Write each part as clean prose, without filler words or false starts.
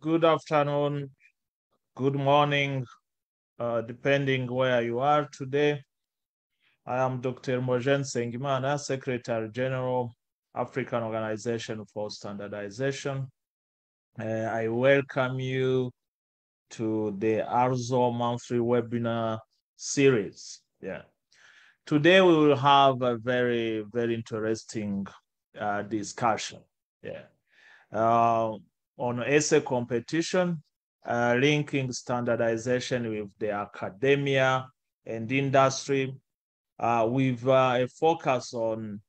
Good afternoon, good morning, depending where you are today. I am Dr. Mojen Sengimana, Secretary General, African Organization for Standardization. I welcome you to the ARZO monthly webinar series. Yeah. Today we will have a very, very interesting discussion. Yeah. On essay competition, linking standardization with the academia and industry, with a focus on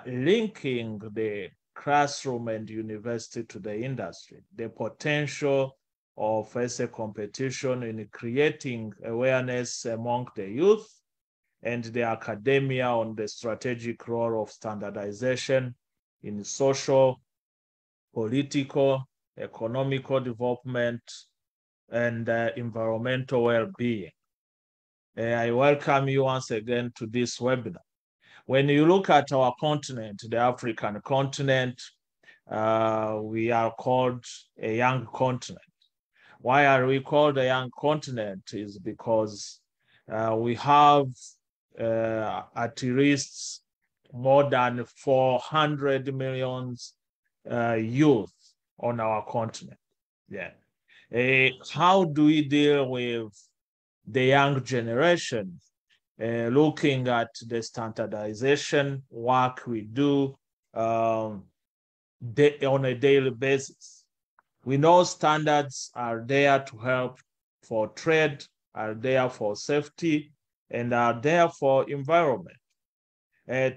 linking the classroom and university to the industry, the potential of essay competition in creating awareness among the youth and the academia on the strategic role of standardization in social, political, economical development, and environmental well-being. I welcome you once again to this webinar. When you look at our continent, the African continent, we are called a young continent. Why are we called a young continent? Is because we have at least more than 400 million youth on our continent. Yeah. How do we deal with the young generation? Looking at the standardization work we do on a daily basis. We know standards are there to help for trade, are there for safety, and are there for environment.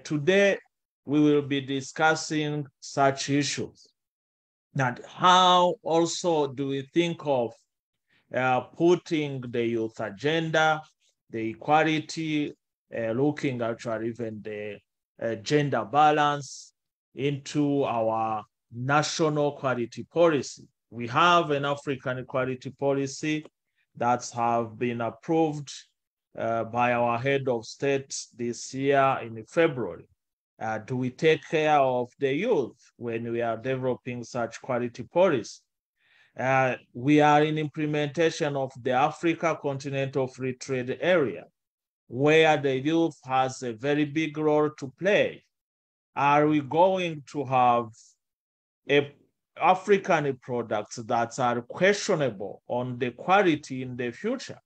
Today, we will be discussing such issues. Now, how also do we think of putting the youth agenda, the equality, looking actually even the gender balance into our national quality policy? We have an African equality policy that have been approved by our head of state this year in February. Do we take care of the youth when we are developing such quality policy? We are in implementation of the Africa Continental Free Trade Area, where the youth has a very big role to play. Are we going to have African products that are questionable on the quality in the future?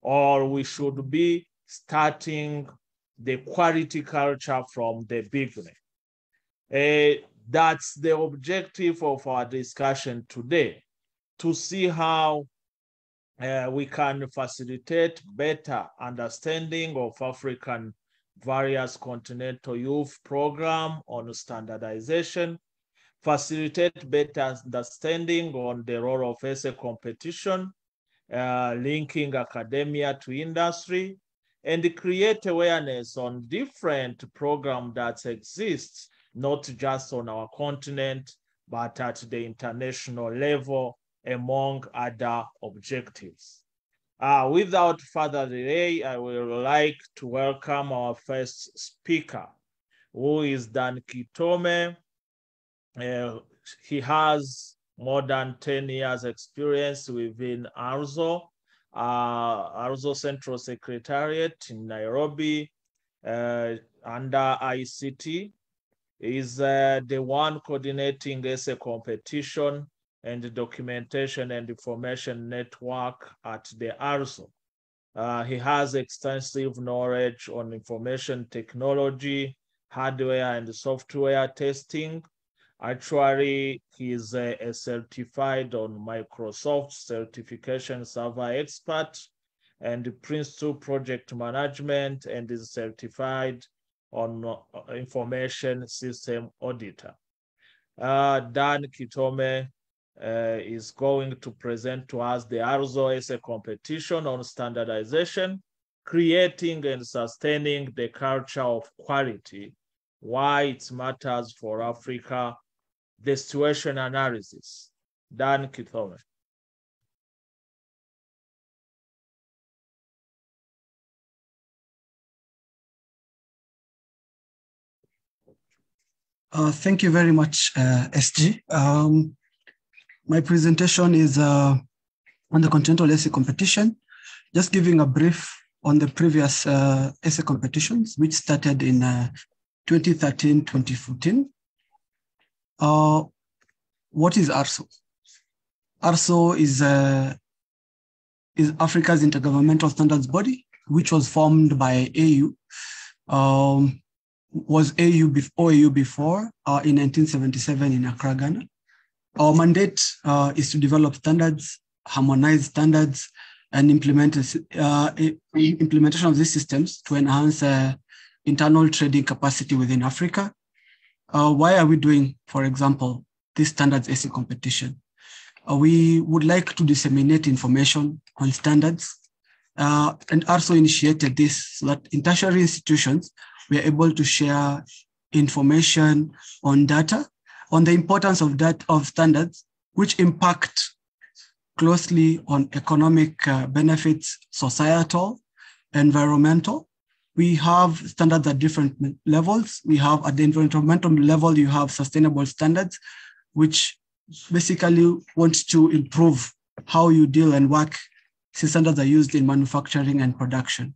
Or we should be starting the quality culture from the beginning? That's the objective of our discussion today, to see how we can facilitate better understanding of African various continental youth program on standardization, facilitate better understanding on the role of essay competition, linking academia to industry, and create awareness on different programs that exist, not just on our continent, but at the international level, among other objectives. Without further delay, I would like to welcome our first speaker, who is Dan Kitome. He has more than 10 years experience within ARZO Central Secretariat in Nairobi, under ICT. Is the one coordinating essay competition and the documentation and information network at the ARZO. He has extensive knowledge on information technology, hardware and software testing. Actually, he is a certified on Microsoft certification server expert and Prince 2 project management, and is certified on information system auditor. Dan Kitome is going to present to us the ARZO essay competition on standardization, creating and sustaining the culture of quality, why it matters for Africa, the situation analysis. Dan Kitome. Thank you very much, SG. My presentation is on the continental essay competition, just giving a brief on the previous essay competitions, which started in 2013, 2014. What is ARZO? ARZO is Africa's intergovernmental standards body, which was formed by AU. Was OAU before in 1977 in Accra, Ghana. Our mandate is to develop standards, harmonize standards, and implementation of these systems to enhance internal trading capacity within Africa. Why are we doing, for example, this standards essay competition? We would like to disseminate information on standards, and also initiated this so that in tertiary institutions, we are able to share information on data, on the importance of standards, which impact closely on economic benefits, societal, environmental. We have standards at different levels. We have at the environmental level, you have sustainable standards, which basically want to improve how you deal and work. Standards are used in manufacturing and production.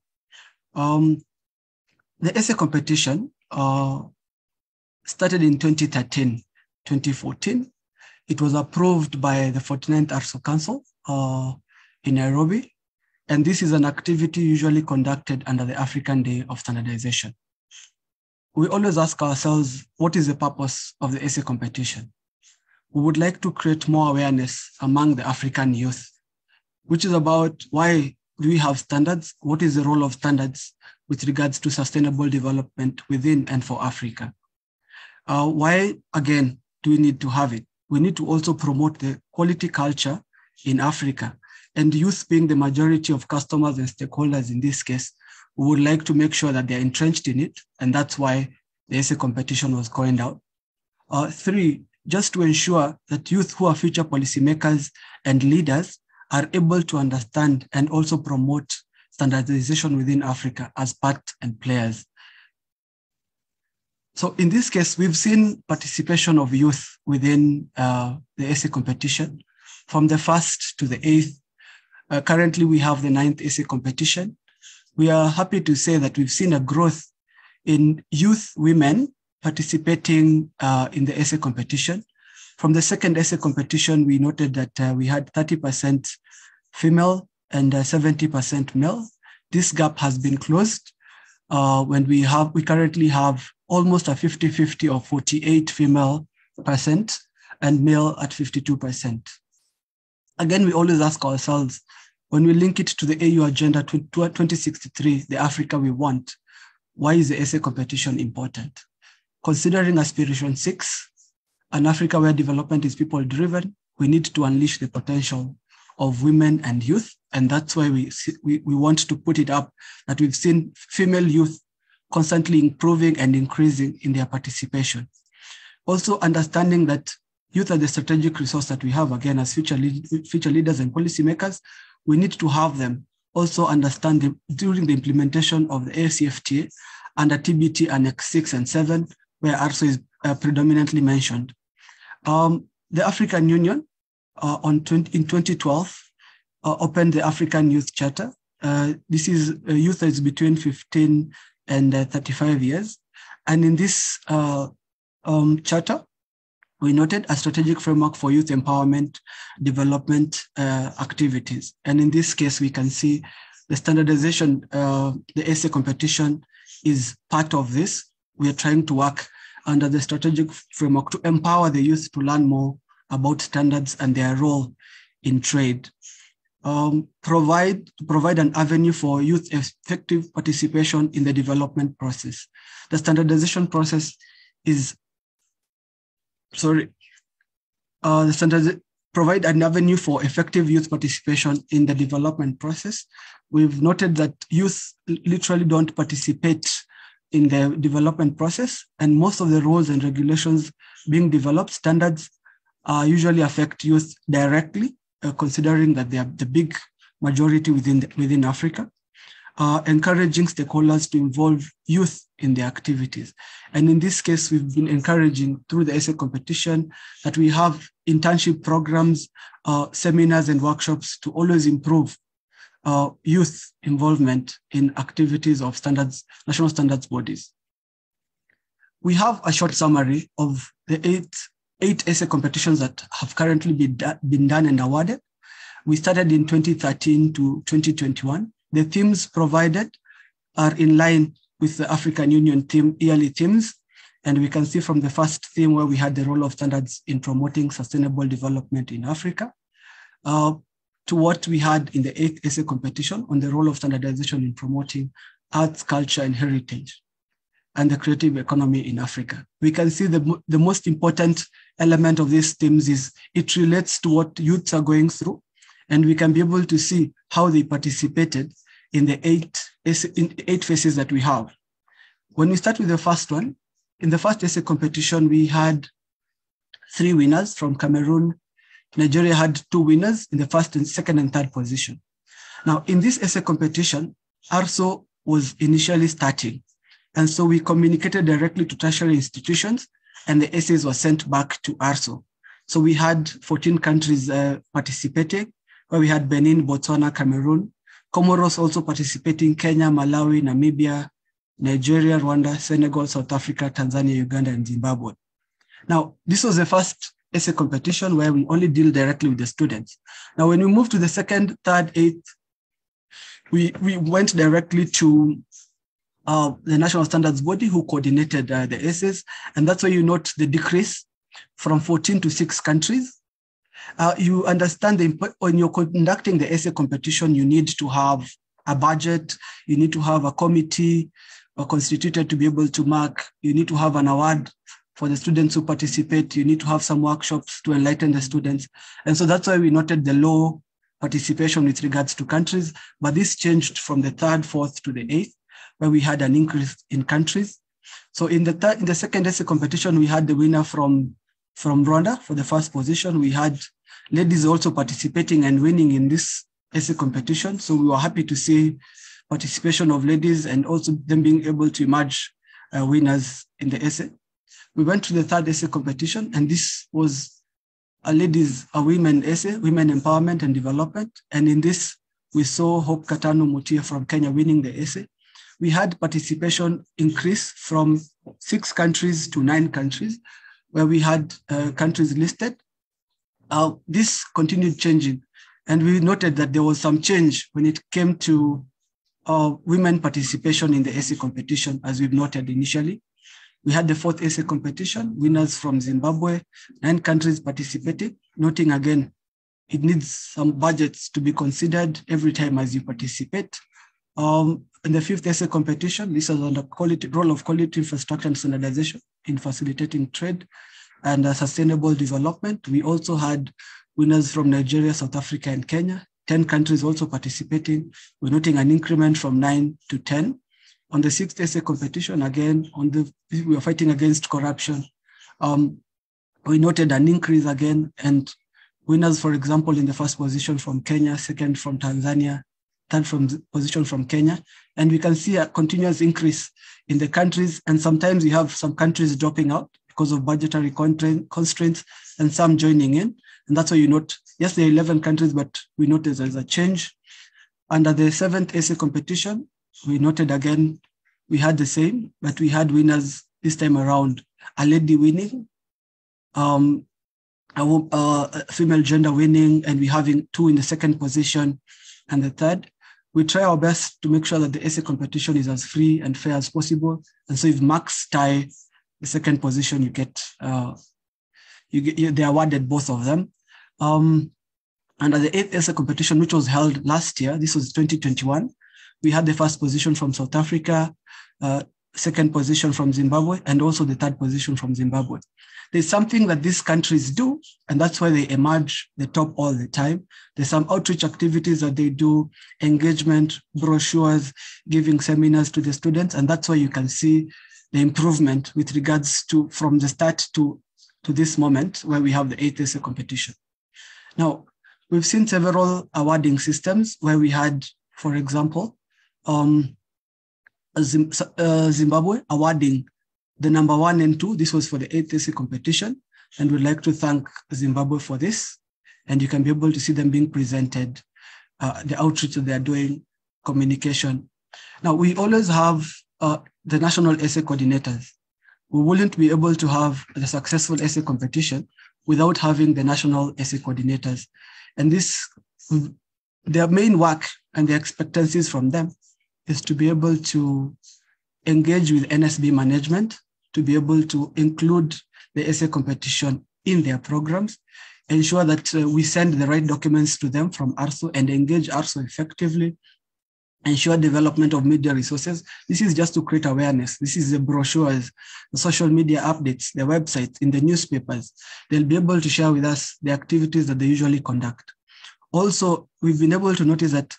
The essay competition started in 2013, 2014. It was approved by the 49th ARZO Council in Nairobi. And this is an activity usually conducted under the African Day of Standardization. We always ask ourselves, what is the purpose of the essay competition? We would like to create more awareness among the African youth, which is about why do we have standards? What is the role of standards with regards to sustainable development within and for Africa? Why, again, do we need to have it? We need to also promote the quality culture in Africa. And youth being the majority of customers and stakeholders in this case, we would like to make sure that they're entrenched in it. And that's why the essay competition was coined out. 3, just to ensure that youth who are future policymakers and leaders are able to understand and also promote standardization within Africa as part and players. So in this case, we've seen participation of youth within the essay competition from the 1st to the 8th. Currently, we have the 9th essay competition. We are happy to say that we've seen a growth in youth women participating in the essay competition. From the 2nd essay competition, we noted that we had 30% female and 70% male. This gap has been closed when we currently have almost a 50-50 of 48 female percent and male at 52%. Again, we always ask ourselves, when we link it to the AU Agenda 2063, the Africa we want, why is the essay competition important? Considering Aspiration 6, an Africa where development is people-driven, we need to unleash the potential of women and youth. And that's why we want to put it up that we've seen female youth constantly improving and increasing in their participation. Also understanding that youth are the strategic resource that we have, again, as future leaders and policymakers, we need to have them also understand during the implementation of the AFCFTA under TBT Annex 6 and 7, where ARSO is predominantly mentioned. The African Union in 2012 opened the African Youth Charter. This is a youth that is between 15 and 35 years. And in this charter, we noted a strategic framework for youth empowerment development activities. And in this case, we can see the standardization, the essay competition is part of this. We are trying to work under the strategic framework to empower the youth to learn more about standards and their role in trade. Provide an avenue for youth effective participation in the development process. The standardization process is, provide an avenue for effective youth participation in the development process. We've noted that youth literally don't participate in the development process, and most of the rules and regulations being developed, standards, usually affect youth directly, considering that they are the big majority within Africa, encouraging stakeholders to involve youth in their activities. And in this case, we've been encouraging through the essay competition that we have internship programs, seminars and workshops to always improve youth involvement in activities of standards, national standards bodies. We have a short summary of the eight essay competitions that have currently been done and awarded. We started in 2013 to 2021. The themes provided are in line with the African Union yearly themes. And we can see from the first theme where we had the role of standards in promoting sustainable development in Africa, to what we had in the 8th essay competition on the role of standardization in promoting arts, culture, and heritage, and the creative economy in Africa. We can see the most important element of these themes is it relates to what youths are going through, and we can be able to see how they participated in the eight phases that we have. When we start with the first one, in the first essay competition, we had 3 winners from Cameroon. Nigeria had 2 winners in the first and second and third position. Now, in this essay competition, ARSO was initially starting. And so we communicated directly to tertiary institutions, and the essays were sent back to ARSO. So we had 14 countries participating, where we had Benin, Botswana, Cameroon, Comoros also participating, Kenya, Malawi, Namibia, Nigeria, Rwanda, Senegal, South Africa, Tanzania, Uganda, and Zimbabwe. Now, this was the first essay competition where we only deal directly with the students. Now, when we move to the second, third, eighth, we went directly to the National Standards Body who coordinated the essays. And that's why you note the decrease from 14 to 6 countries. You understand when you're conducting the essay competition, you need to have a budget, you need to have a committee constituted to be able to mark, you need to have an award for the students who participate, you need to have some workshops to enlighten the students. And so that's why we noted the low participation with regards to countries, but this changed from the 3rd, 4th to the 8th, where we had an increase in countries. So in the second essay competition, we had the winner from Rwanda for the first position. We had ladies also participating and winning in this essay competition. So we were happy to see participation of ladies and also them being able to emerge winners in the essay. We went to the 3rd essay competition, and this was a women essay, women empowerment and development. And in this, we saw Hope Katano Mutia from Kenya winning the essay. We had participation increase from 6 countries to 9 countries, where we had countries listed. This continued changing, and we noted that there was some change when it came to women participation in the essay competition, as we've noted initially. We had the 4th essay competition, winners from Zimbabwe, 9 countries participated, noting again, it needs some budgets to be considered every time as you participate. In the 5th essay competition, this was on the role of quality infrastructure and standardization in facilitating trade and sustainable development. We also had winners from Nigeria, South Africa, and Kenya. 10 countries also participating. We're noting an increment from 9 to 10. On the 6th essay competition, again, we were fighting against corruption. We noted an increase again, and winners, for example, in the first position from Kenya, second from Tanzania, third position from Kenya. And we can see a continuous increase in the countries. And sometimes we have some countries dropping out because of budgetary constraints and some joining in. And that's why you note, yes, there are 11 countries, but we notice there's a change. Under the 7th essay competition, we noted again, we had the same, but we had winners this time around. A lady winning, a female gender winning, and we're having 2 in the 2nd position and the 3rd. We try our best to make sure that the essay competition is as free and fair as possible. And so if marks tie the 2nd position, you get, they're awarded both of them. Under the 8th essay competition, which was held last year, this was 2021, we had the 1st position from South Africa, 2nd position from Zimbabwe, and also the 3rd position from Zimbabwe. There's something that these countries do, and that's why they emerge the top all the time. There's some outreach activities that they do, engagement, brochures, giving seminars to the students, and that's why you can see the improvement with regards to from the start to this moment where we have the 8th essay competition. Now, we've seen several awarding systems where we had, for example, Zimbabwe awarding the number 1 and 2. This was for the 8th essay competition. And we'd like to thank Zimbabwe for this. And you can be able to see them being presented, the outreach that they're doing, communication. Now, we always have the national essay coordinators. We wouldn't be able to have the successful essay competition without having the national essay coordinators. And this, their main work and the expectancies from them is to be able to engage with NSB management, to be able to include the essay competition in their programs, ensure that we send the right documents to them from ARSO and engage ARSO effectively, ensure development of media resources. This is just to create awareness. This is the brochures, the social media updates, the websites, in the newspapers. They'll be able to share with us the activities that they usually conduct. Also, we've been able to notice that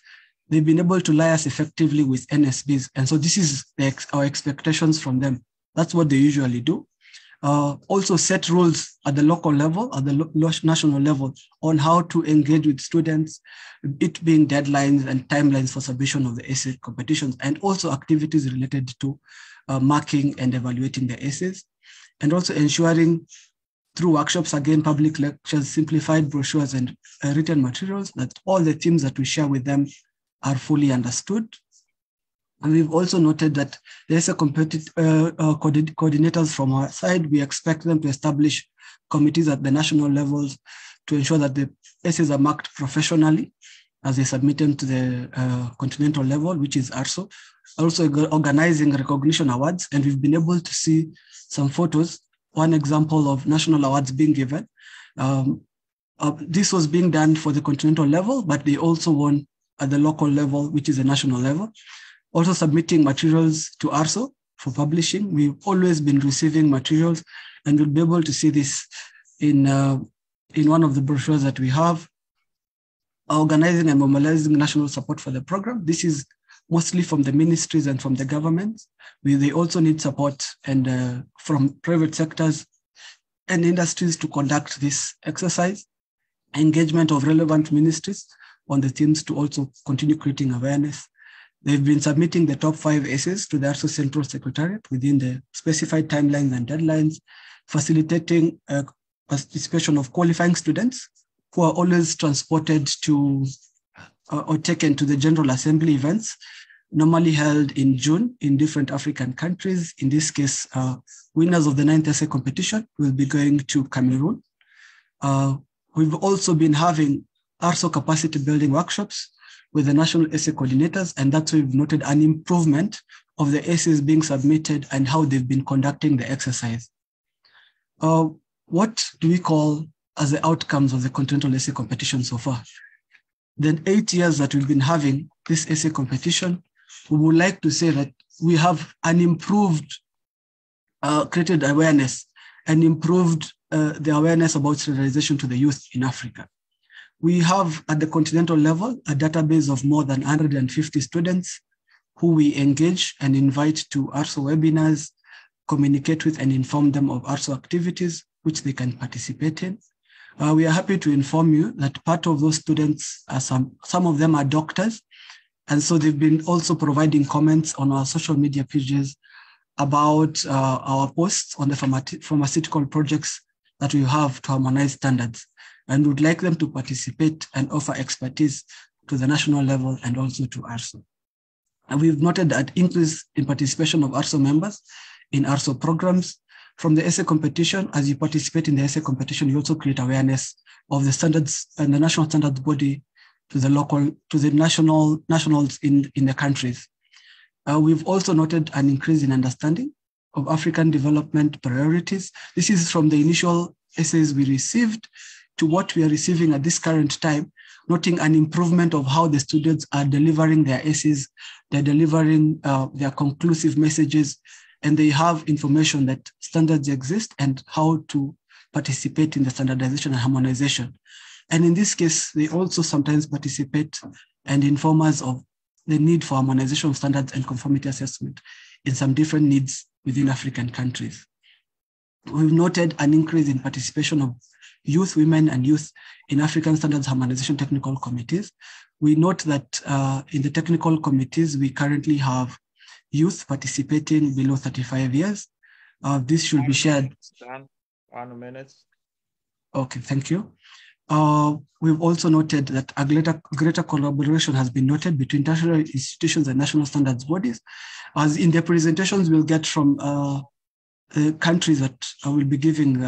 they've been able to liaise effectively with NSBs. And so this is our expectations from them. That's what they usually do. Also set rules at the local level, at the national level, on how to engage with students, it being deadlines and timelines for submission of the essay competitions, and also activities related to marking and evaluating the essays, and also ensuring through workshops, again, public lectures, simplified brochures and written materials, that all the themes that we share with them are fully understood. And we've also noted that the essay coordinators from our side, we expect them to establish committees at the national levels to ensure that the essays are marked professionally as they submit them to the continental level, which is ARSO. Also organizing recognition awards, and we've been able to see some photos. One example of national awards being given. This was being done for the continental level, but they also won at the local level, which is the national level. Also submitting materials to ARSO for publishing. We've always been receiving materials, and you'll be able to see this in one of the brochures that we have. Organizing and mobilizing national support for the program. This is mostly from the ministries and from the governments. They also need support and from private sectors and industries to conduct this exercise. Engagement of relevant ministries on the themes to also continue creating awareness. They've been submitting the top 5 essays to the ARSO Central Secretariat within the specified timelines and deadlines, facilitating participation of qualifying students who are always transported to or taken to the General Assembly events, normally held in June in different African countries. In this case, winners of the 9th essay competition will be going to Cameroon. We've also been having ARSO capacity building workshops with the national essay coordinators, and that's why we've noted an improvement of the essays being submitted and how they've been conducting the exercise. What do we call as the outcomes of the continental essay competition so far? The 8 years that we've been having this essay competition, we would like to say that we have an improved created awareness and improved the awareness about standardization to the youth in Africa. We have at the continental level a database of more than 150 students who we engage and invite to ARSO webinars, communicate with and inform them of ARSO activities which they can participate in. We are happy to inform you that part of those students are some of them are doctors, And so they've been also providing comments on our social media pages about our posts on the pharmaceutical projects that we have to harmonize standards, and would like them to participate and offer expertise to the national level and also to ARSO. And we've noted an increase in participation of ARSO members in ARSO programs. From the essay competition, as you participate in the essay competition, you also create awareness of the standards and the national standards body to the nationals in the countries. We've also noted an increase in understanding of African development priorities. This is from the initial essays we received to what we are receiving at this current time, noting an improvement of how the students are delivering their essays, they're delivering their conclusive messages, and they have information that standards exist and how to participate in the standardization and harmonization. And in this case, they also sometimes participate and inform us of the need for harmonization of standards and conformity assessment in some different needs within African countries. We've noted an increase in participation of youth, women, and youth in African standards harmonization technical committees. We note that in the technical committees, we currently have youth participating below 35 years. This should be shared. 1 minute. Okay, thank you. We've also noted that a greater collaboration has been noted between tertiary institutions and national standards bodies. As in the presentations we'll get from the countries that will be giving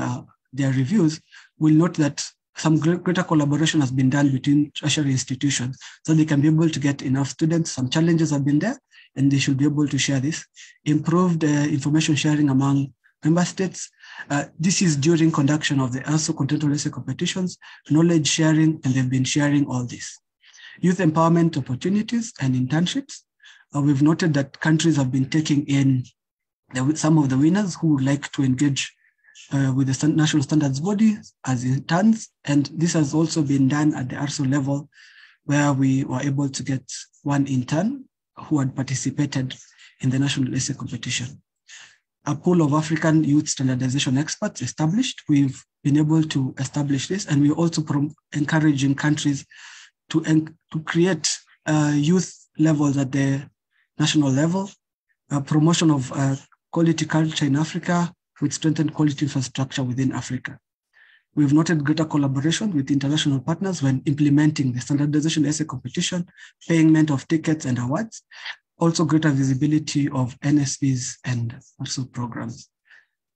their reviews, we'll note that some greater collaboration has been done between tertiary institutions so they can be able to get enough students. Some challenges have been there and they should be able to share this. Improved information sharing among member states. This is during conduction of the ARSO continental essay competitions, knowledge sharing, and they've been sharing all this. Youth empowerment opportunities and internships. We've noted that countries have been taking in some of the winners who would like to engage with the national standards body as interns, and this has also been done at the ARSO level, where we were able to get one intern who had participated in the national essay competition. A pool of African youth standardization experts established. We've been able to establish this, and we're also encouraging countries to create youth levels at the national level, promotion of quality culture in Africa with strengthened quality infrastructure within Africa. We've noted greater collaboration with international partners when implementing the standardization essay competition, payment of tickets and awards, also greater visibility of NSBs and also programs.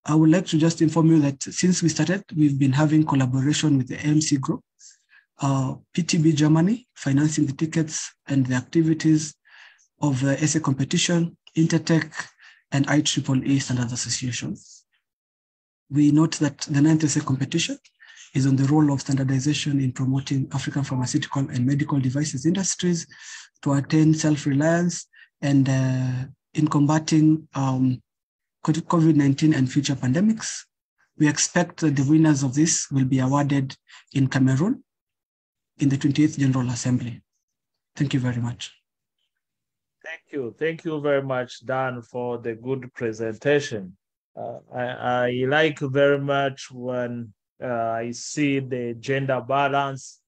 I would like to just inform you that since we started, we've been having collaboration with the AMC group, PTB Germany, financing the tickets and the activities of the essay competition, Intertech, and IEEE Standards Association. We note that the 9th essay competition is on the role of standardization in promoting African pharmaceutical and medical devices industries to attain self-reliance and in combating COVID-19 and future pandemics. We expect that the winners of this will be awarded in Cameroon in the 28th General Assembly. Thank you very much. Thank you. Thank you very much, Dan, for the good presentation. I like very much when I see the gender balance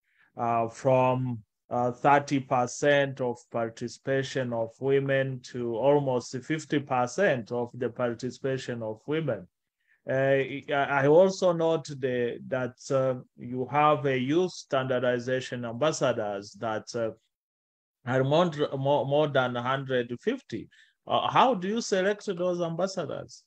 from 30% of participation of women to almost 50% of the participation of women. I also note that you have a youth standardization ambassadors that are more than 150. How do you select those ambassadors?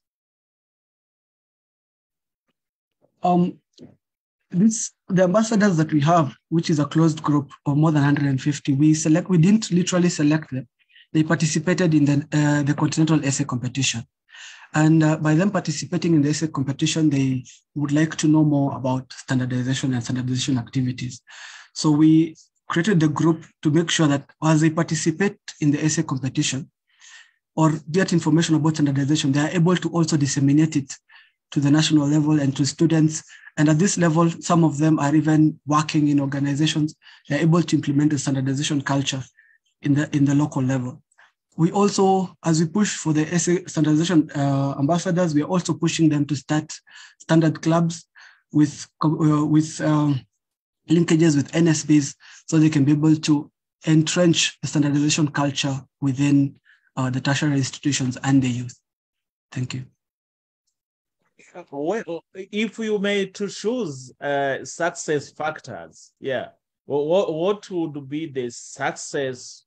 The ambassadors that we have, which is a closed group of more than 150, we didn't literally select them. They participated in the continental essay competition. And by them participating in the essay competition, they would like to know more about standardization and standardization activities. So we created the group to make sure that as they participate in the essay competition or get information about standardization, they are able to also disseminate it to the national level and to students. And at this level, some of them are even working in organizations. They're able to implement the standardization culture in the local level. We also, as we push for the essay standardization ambassadors, we are also pushing them to start standard clubs with linkages with NSBs so they can be able to entrench the standardization culture within the tertiary institutions and the youth. Thank you. Well, if you may to choose success factors, yeah, what would be the success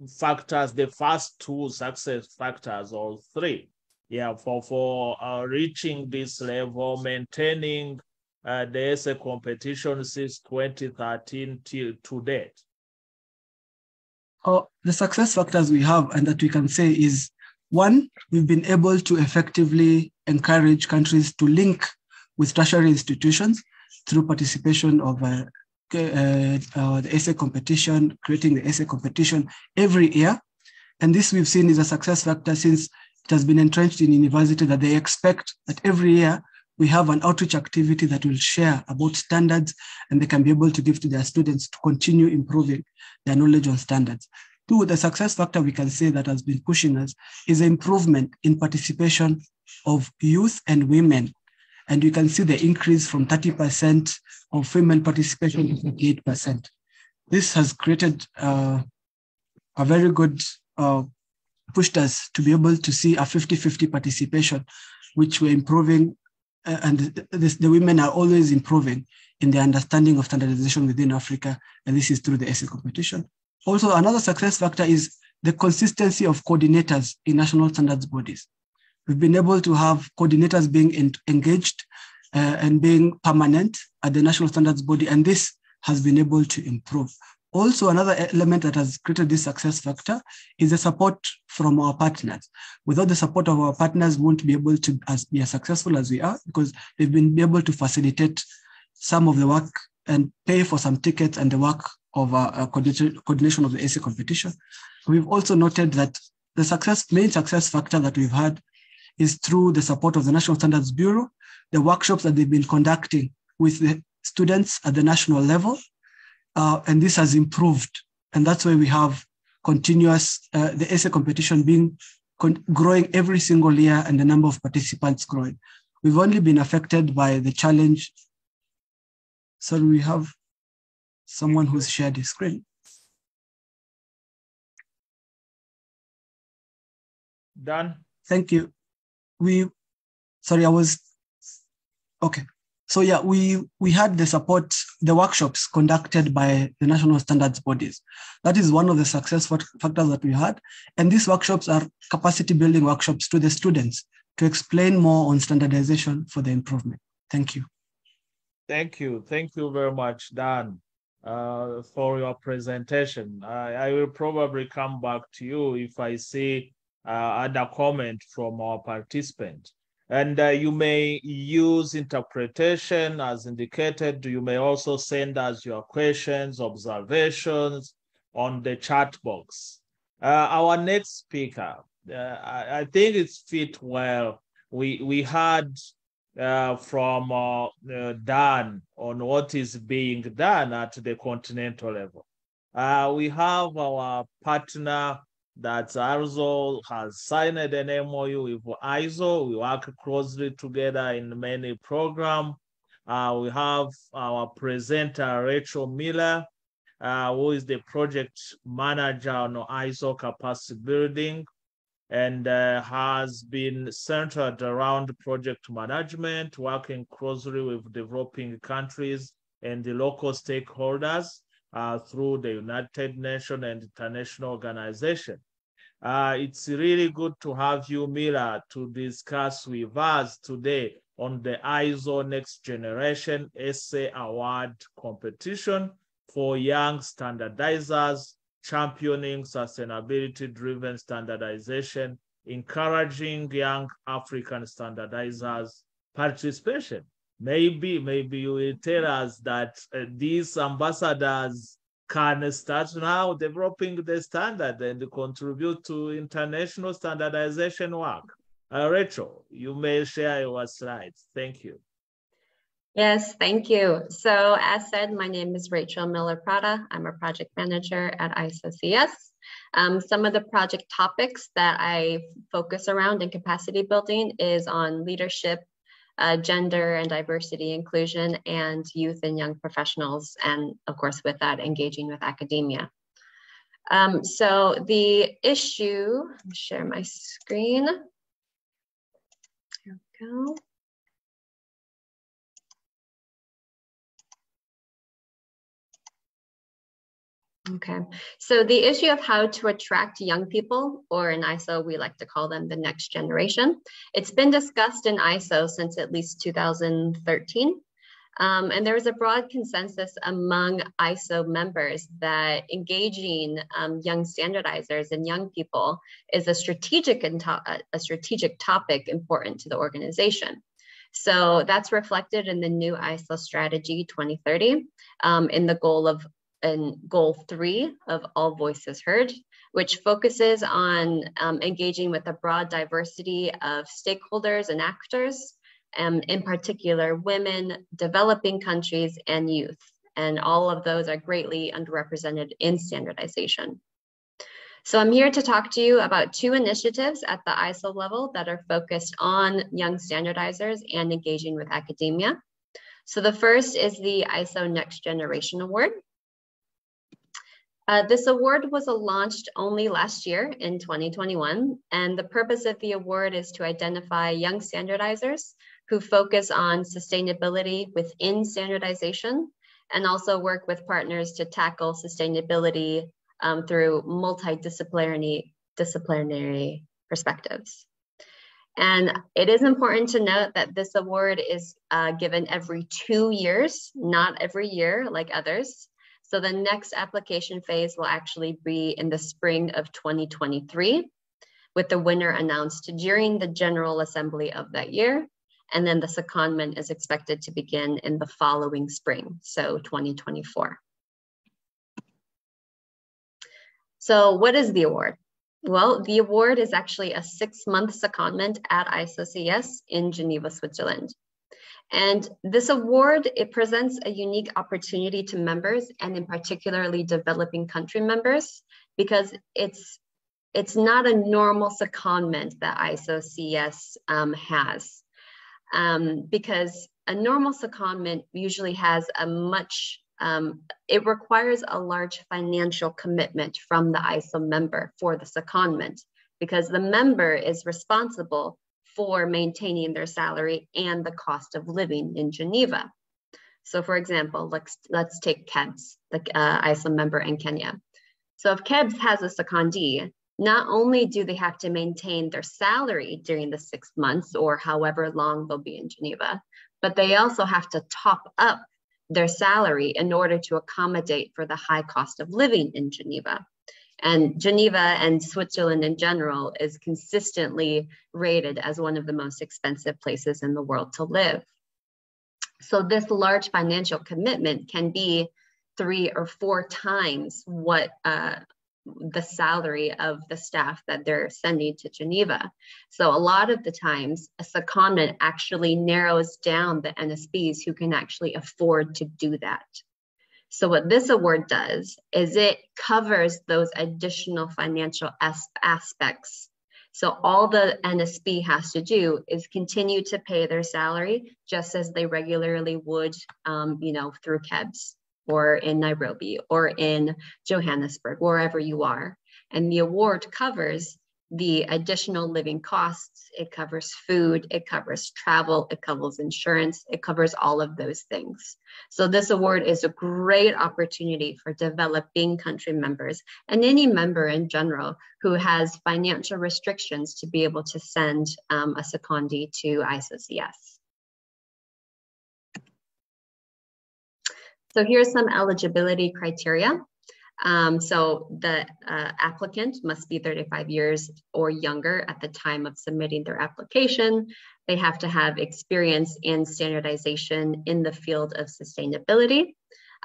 factors, the first two success factors or three, yeah, for reaching this level, maintaining the essay competition since 2013 till to date? The success factors we have and that we can say is, one, we've been able to effectively encourage countries to link with tertiary institutions through participation of the essay competition, creating the essay competition every year. And this we've seen is a success factor since it has been entrenched in university that they expect that every year we have an outreach activity that will share about standards and they can be able to give to their students to continue improving their knowledge on standards. Two, the success factor we can say that has been pushing us is the improvement in participation of youth and women. And you can see the increase from 30% of female participation to 58%. This has created a very good, pushed us to be able to see a 50-50 participation, which we're improving. And the women are always improving in their understanding of standardization within Africa. And this is through the essay competition. Also, another success factor is the consistency of coordinators in national standards bodies. We've been able to have coordinators being engaged and being permanent at the national standards body, and this has been able to improve. Also, another element that has created this success factor is the support from our partners. Without the support of our partners, we won't be able to be as successful as we are because they've been able to facilitate some of the work and pay for some tickets and the work of coordination of the essay competition. We've also noted that the main success factor that we've had is through the support of the National Standards Bureau, the workshops that they've been conducting with the students at the national level, and this has improved. And that's why we have continuous, the essay competition growing every single year and the number of participants growing. We've only been affected by the challenge. Sorry, we have someone who's shared his screen. Done. Thank you. Okay. So yeah, we had the support, the workshops conducted by the national standards bodies. That is one of the success factors that we had. And these workshops are capacity building workshops to the students to explain more on standardization for the improvement. Thank you. Thank you. Thank you very much, Dan, for your presentation. I will probably come back to you if I see other comment from our participant. And you may use interpretation as indicated. You may also send us your questions, observations on the chat box. Our next speaker, I think it's fit well. We had from Dan on what is being done at the continental level. We have our partner that also has signed an MOU with ISO. We work closely together in many programs. We have our presenter, Rachel Miller, who is the project manager on ISO capacity building and has been centered around project management, working closely with developing countries and the local stakeholders through the United Nations and international organization. It's really good to have you, Mila, to discuss with us today on the ISO Next Generation Essay Award competition for young standardizers, championing sustainability-driven standardization, encouraging young African standardizers' participation. Maybe you will tell us that these ambassadors can start now developing the standard and contribute to international standardization work. Rachel, you may share your slides. Thank you. Yes, thank you. So as said, my name is Rachel Miller-Prada. I'm a project manager at ISOCS. Some of the project topics that I focus around in capacity building is on leadership, gender and diversity inclusion, and youth and young professionals, and of course with that, engaging with academia. So the issue, let me share my screen. Here we go. Okay, so the issue of how to attract young people, or in ISO, we like to call them the next generation. It's been discussed in ISO since at least 2013. And there is a broad consensus among ISO members that engaging young standardizers and young people is a strategic topic important to the organization. So that's reflected in the new ISO strategy 2030 in the goal 3 of All Voices Heard, which focuses on engaging with a broad diversity of stakeholders and actors, in particular women, developing countries, and youth. And all of those are greatly underrepresented in standardization. So I'm here to talk to you about 2 initiatives at the ISO level that are focused on young standardizers and engaging with academia. So the first is the ISO Next Generation Award. This award was launched only last year in 2021, and the purpose of the award is to identify young standardizers who focus on sustainability within standardization and also work with partners to tackle sustainability through multidisciplinary perspectives. And it is important to note that this award is given every 2 years, not every year like others. So the next application phase will actually be in the spring of 2023, with the winner announced during the General Assembly of that year. And then the secondment is expected to begin in the following spring, so 2024. So what is the award? Well, the award is actually a 6-month secondment at ISOCS in Geneva, Switzerland. And this award, it presents a unique opportunity to members, and in particularly developing country members, because it's not a normal secondment that ISOCS has. Because a normal secondment usually has a much, it requires a large financial commitment from the ISO member for the secondment, because the member is responsible for maintaining their salary and the cost of living in Geneva. So for example, let's take KEBS, the ISO member in Kenya. So if KEBS has a secondee, not only do they have to maintain their salary during the 6 months or however long they'll be in Geneva, but they also have to top up their salary in order to accommodate for the high cost of living in Geneva. And Geneva and Switzerland in general is consistently rated as one of the most expensive places in the world to live. So this large financial commitment can be 3 or 4 times what the salary of the staff that they're sending to Geneva. So a lot of the times, a secondment actually narrows down the NSBs who can actually afford to do that. So what this award does is it covers those additional financial aspects. So all the NSB has to do is continue to pay their salary just as they regularly would, through KEBS or in Nairobi or in Johannesburg, wherever you are. And the award covers the additional living costs. It covers food, it covers travel, it covers insurance, it covers all of those things. So this award is a great opportunity for developing country members and any member in general who has financial restrictions to be able to send a secondee to ISOCS. So here's some eligibility criteria. So the applicant must be 35 years or younger at the time of submitting their application. They have to have experience in standardization in the field of sustainability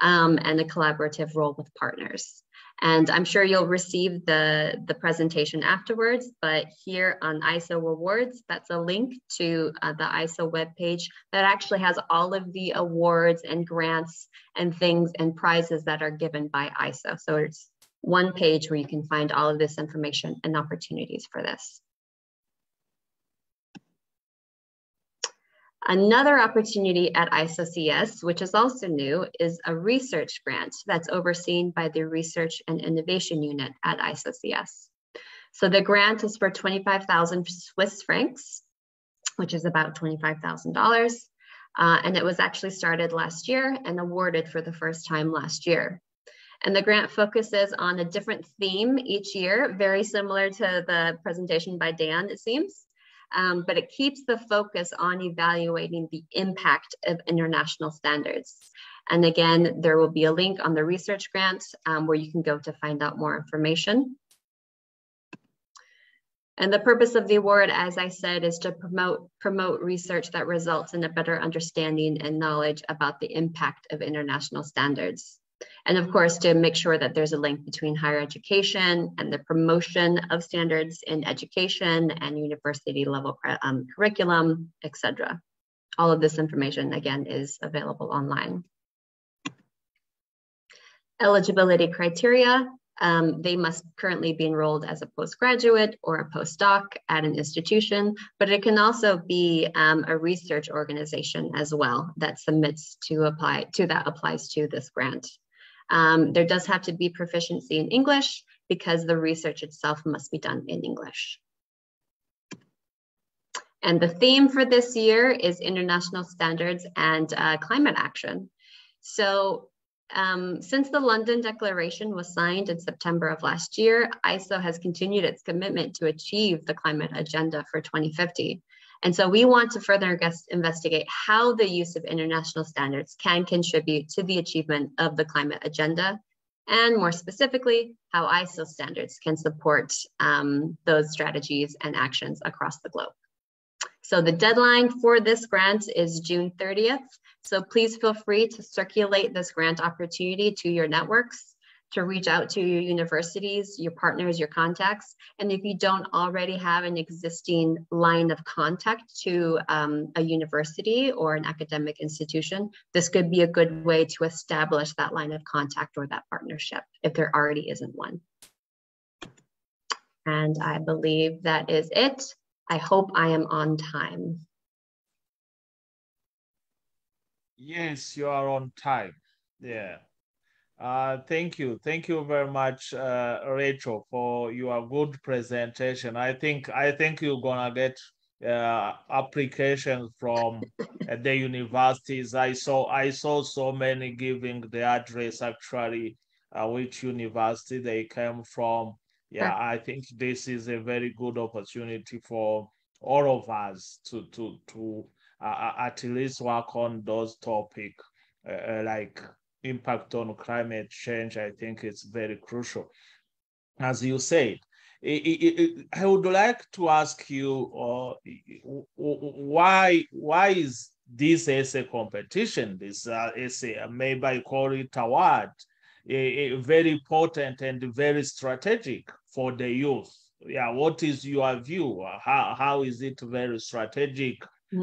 and a collaborative role with partners. And I'm sure you'll receive the presentation afterwards, but here on ISO Awards, that's a link to the ISO webpage that actually has all of the awards and grants and things and prizes that are given by ISO. So it's one page where you can find all of this information and opportunities for this. Another opportunity at ISOCS, which is also new, is a research grant that's overseen by the Research and Innovation Unit at ISOCS. So the grant is for 25,000 Swiss francs, which is about $25,000. And it was actually started last year and awarded for the first time last year. And the grant focuses on a different theme each year, very similar to the presentation by Dan, it seems. But it keeps the focus on evaluating the impact of international standards. And again, there will be a link on the research grant where you can go to find out more information. And the purpose of the award, as I said, is to promote research that results in a better understanding and knowledge about the impact of international standards. And of course, to make sure that there's a link between higher education and the promotion of standards in education and university level curriculum, etc. All of this information, again, is available online. Eligibility criteria. They must currently be enrolled as a postgraduate or a postdoc at an institution, but it can also be a research organization as well that submits to apply to that applies to this grant. There does have to be proficiency in English because the research itself must be done in English. And the theme for this year is international standards and climate action. So since the London Declaration was signed in September of last year, ISO has continued its commitment to achieve the climate agenda for 2050. And so we want to further investigate how the use of international standards can contribute to the achievement of the climate agenda, and more specifically, how ISO standards can support those strategies and actions across the globe. So the deadline for this grant is June 30th. So please feel free to circulate this grant opportunity to your networks, to reach out to your universities, your partners, your contacts. And if you don't already have an existing line of contact to a university or an academic institution, this could be a good way to establish that line of contact or that partnership if there already isn't one. And I believe that is it. I hope I am on time. Yes, you are on time. Yeah. Thank you. Thank you very much, Rachel, for your good presentation. I think you're gonna get applications from the universities. I saw so many giving the address actually, which university they came from. Yeah, I think this is a very good opportunity for all of us to at least work on those topics like impact on climate change. I think it's very crucial. As you said, I would like to ask you why is this essay competition, this essay, maybe I call it award, very important and very strategic for the youth? Yeah, what is your view? How is it very strategic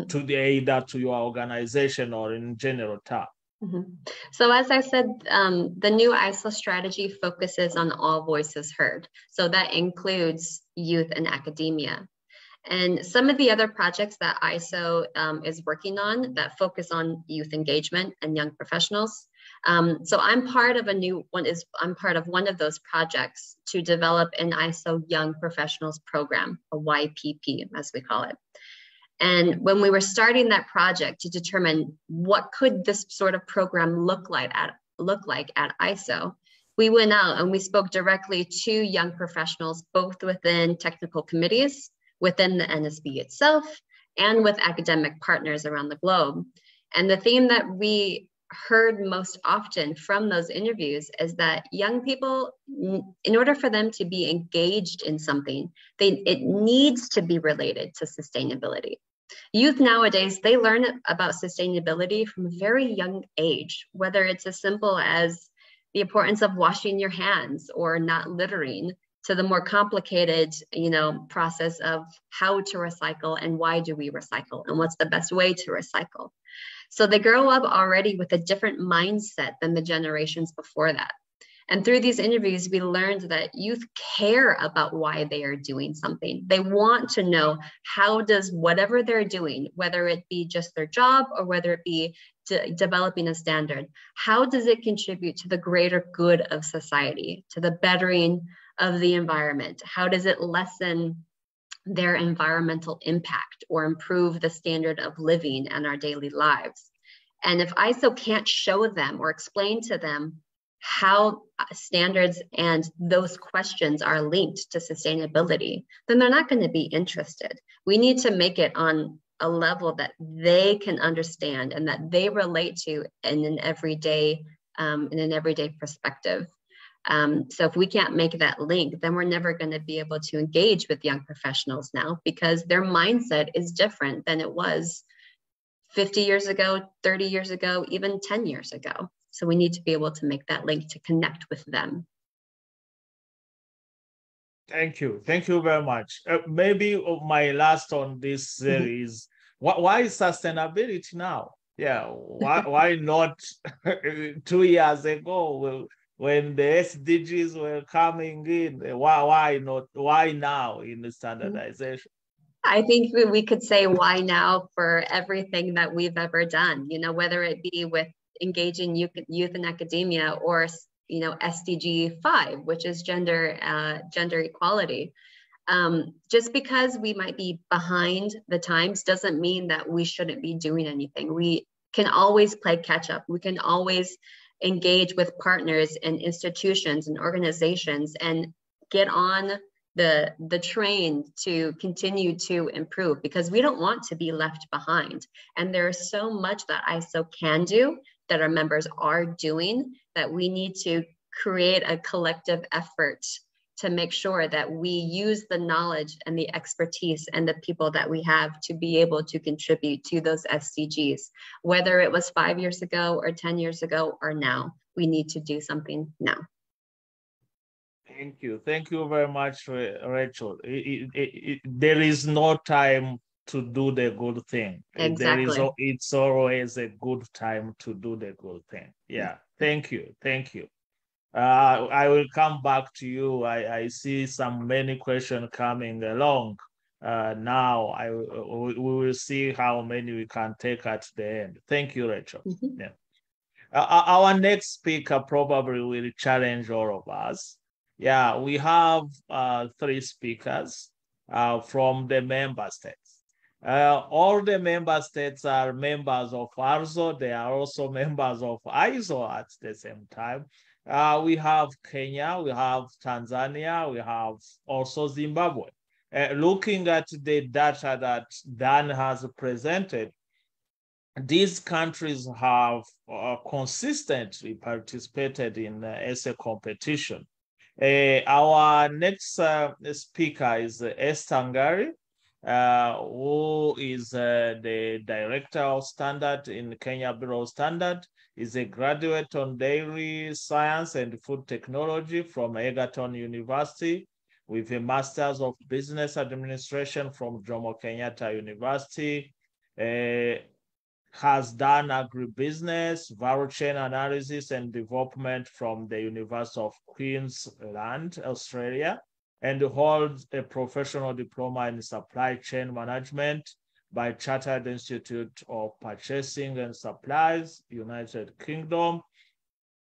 to either to your organization or in general terms? So as I said, the new ISO strategy focuses on all voices heard. So that includes youth and academia. And some of the other projects that ISO is working on that focus on youth engagement and young professionals. So I'm part of I'm part of one of those projects to develop an ISO Young Professionals Program, a YPP as we call it. And when we were starting that project to determine what could this sort of program look like at ISO, we went out and we spoke directly to young professionals, both within technical committees, within the NSB itself, and with academic partners around the globe. And the theme that we heard most often from those interviews is that young people, in order for them to be engaged in something, it needs to be related to sustainability. Youth nowadays, they learn about sustainability from a very young age, whether it's as simple as the importance of washing your hands or not littering, to the more complicated, process of how to recycle and why do we recycle and what's the best way to recycle. So they grow up already with a different mindset than the generations before that. And through these interviews, we learned that youth care about why they are doing something. They want to know, how does whatever they're doing, whether it be just their job or whether it be developing a standard, how does it contribute to the greater good of society, to the bettering of the environment? How does it lessen their environmental impact or improve the standard of living and our daily lives? And if ISO can't show them or explain to them how standards and those questions are linked to sustainability, then they're not going to be interested. We need to make it on a level that they can understand and that they relate to in an everyday perspective. So if we can't make that link, then we're never going to be able to engage with young professionals now, because their mindset is different than it was 50 years ago, 30 years ago, even 10 years ago. So we need to be able to make that link to connect with them. Thank you. Thank you very much. Maybe my last on this series, why sustainability now? Yeah, why not 2 years ago when the SDGs were coming in? Why not? Why now in the standardization? I think we could say why now for everything that we've ever done, whether it be with engaging youth in academia or, SDG 5, which is gender equality. Just because we might be behind the times doesn't mean that we shouldn't be doing anything. We can always play catch up. We can always engage with partners and institutions and organizations and get on the train to continue to improve, because we don't want to be left behind. And there's so much that ISO can do, that our members are doing, that we need to create a collective effort to make sure that we use the knowledge and the expertise and the people that we have to be able to contribute to those SDGs. Whether it was 5 years ago or 10 years ago or now, we need to do something now. Thank you. Thank you very much, Rachel. There is no time to do the good thing. Exactly. It's always a good time to do the good thing. Yeah. Thank you. Thank you. I will come back to you. I see many questions coming along. Now we will see how many we can take at the end. Thank you, Rachel. Mm-hmm. Yeah. Our next speaker probably will challenge all of us. Yeah, we have 3 speakers from the member states. All the member states are members of ARZO. They are also members of ISO at the same time. We have Kenya, we have Tanzania, we have also Zimbabwe. Looking at the data that Dan has presented, these countries have consistently participated in essay competition. Our next speaker is Esther Ngari, who is the Director of Standard in Kenya Bureau of Standard. Is a graduate on dairy science and food technology from Egerton University, with a Master's of Business Administration from Jomo Kenyatta University. Has done agribusiness, value chain analysis and development from the University of Queensland, Australia, and holds a professional diploma in supply chain management by Chartered Institute of Purchasing and Supplies, United Kingdom.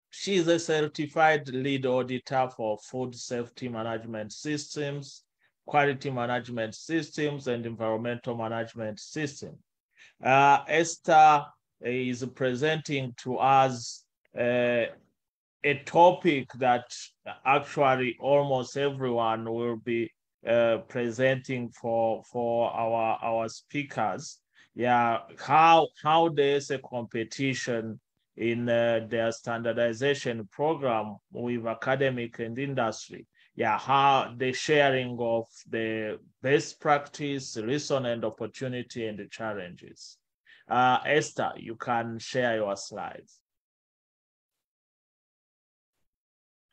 She is a certified lead auditor for food safety management systems, quality management systems, and environmental management systems. Esther is presenting to us a topic that actually almost everyone will be presenting for our speakers. Yeah, how there's a competition in their standardization program with academic and industry. Yeah, how the sharing of the best practice, lesson and opportunity and the challenges. Esther, you can share your slides.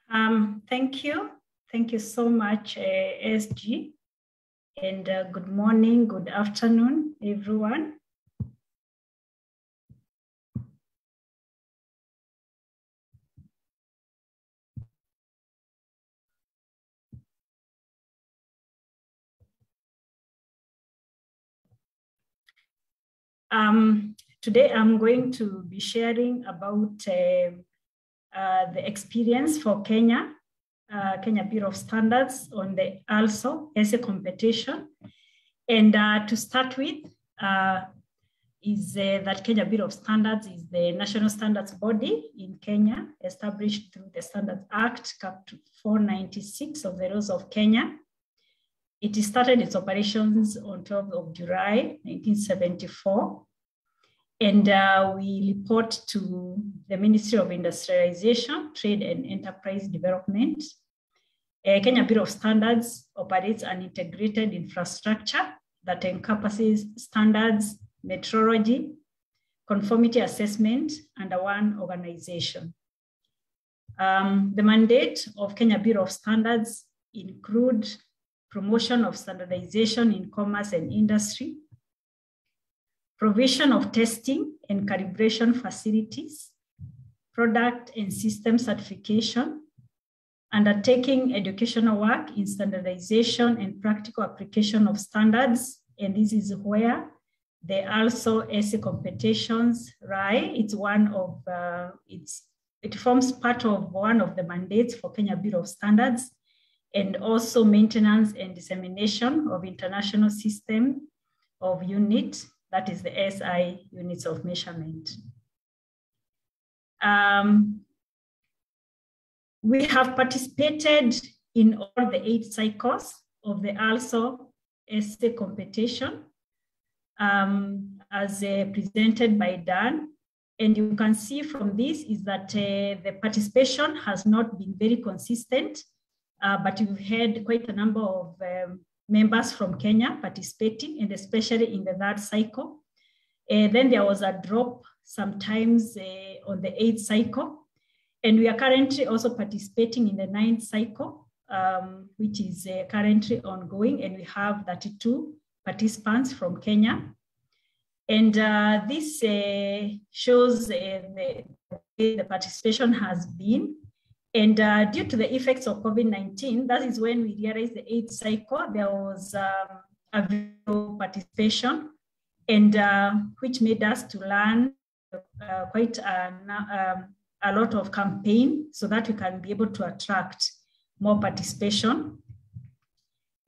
Thank you. Thank you so much, SG. And good morning, good afternoon, everyone. Today I'm going to be sharing about the experience for Kenya Bureau of Standards on the ALSO essay competition. And to start with, is that Kenya Bureau of Standards is the national standards body in Kenya, established through the Standards Act, Cap 496 of the Laws of Kenya. It started its operations on 12th of July, 1974. And we report to the Ministry of Industrialization, Trade and Enterprise Development. Kenya Bureau of Standards operates an integrated infrastructure that encompasses standards, metrology, conformity assessment under one organization. The mandate of Kenya Bureau of Standards include promotion of standardization in commerce and industry, provision of testing and calibration facilities, product and system certification, undertaking educational work in standardization and practical application of standards. And this is where the ALSO essay competitions, right? It's one of, it forms part of one of the mandates for Kenya Bureau of Standards, and also maintenance and dissemination of international system of unit, that is the SI units of measurement. We have participated in all the 8 cycles of the ALSO essay competition as presented by Dan. And you can see from this is that the participation has not been very consistent, but we've had quite a number of members from Kenya participating, and especially in the 3rd cycle. Then there was a drop sometimes on the 8th cycle. And we are currently also participating in the 9th cycle, which is currently ongoing. And we have 32 participants from Kenya. And this shows the participation has been. And due to the effects of COVID-19, that is when we realized the 8th cycle, there was a video participation, and which made us to learn quite a lot of campaign so that we can be able to attract more participation.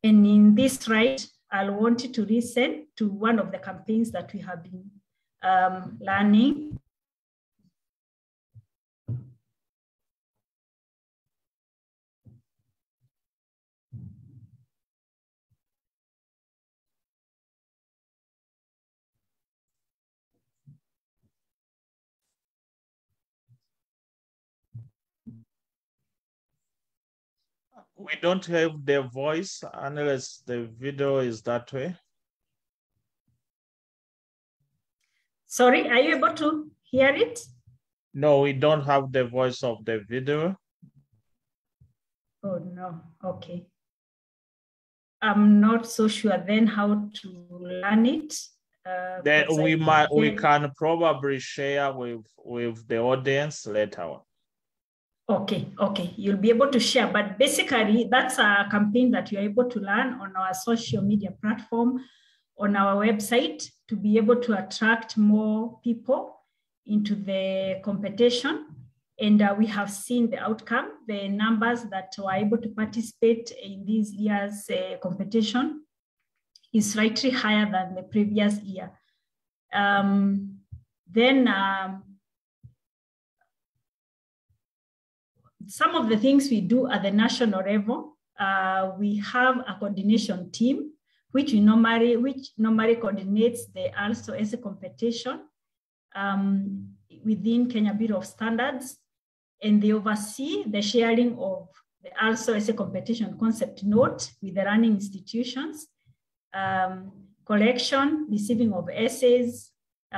And in this slide, I want you to listen to one of the campaigns that we have been learning. We don't have the voice unless the video is that way. Sorry, are you able to hear it? No, we don't have the voice of the video. Oh, no, okay. I'm not so sure then how to learn it. Then we can probably share with the audience later on. Okay, you'll be able to share, but basically that's a campaign that you're able to learn on our social media platform, on our website, to be able to attract more people into the competition. And we have seen the outcome, the numbers that were able to participate in this year's competition is slightly higher than the previous year. Some of the things we do at the national level, we have a coordination team, which normally coordinates the ALSO essay competition within Kenya Bureau of Standards, and they oversee the sharing of the ALSO essay competition concept note with the running institutions, collection, receiving of essays,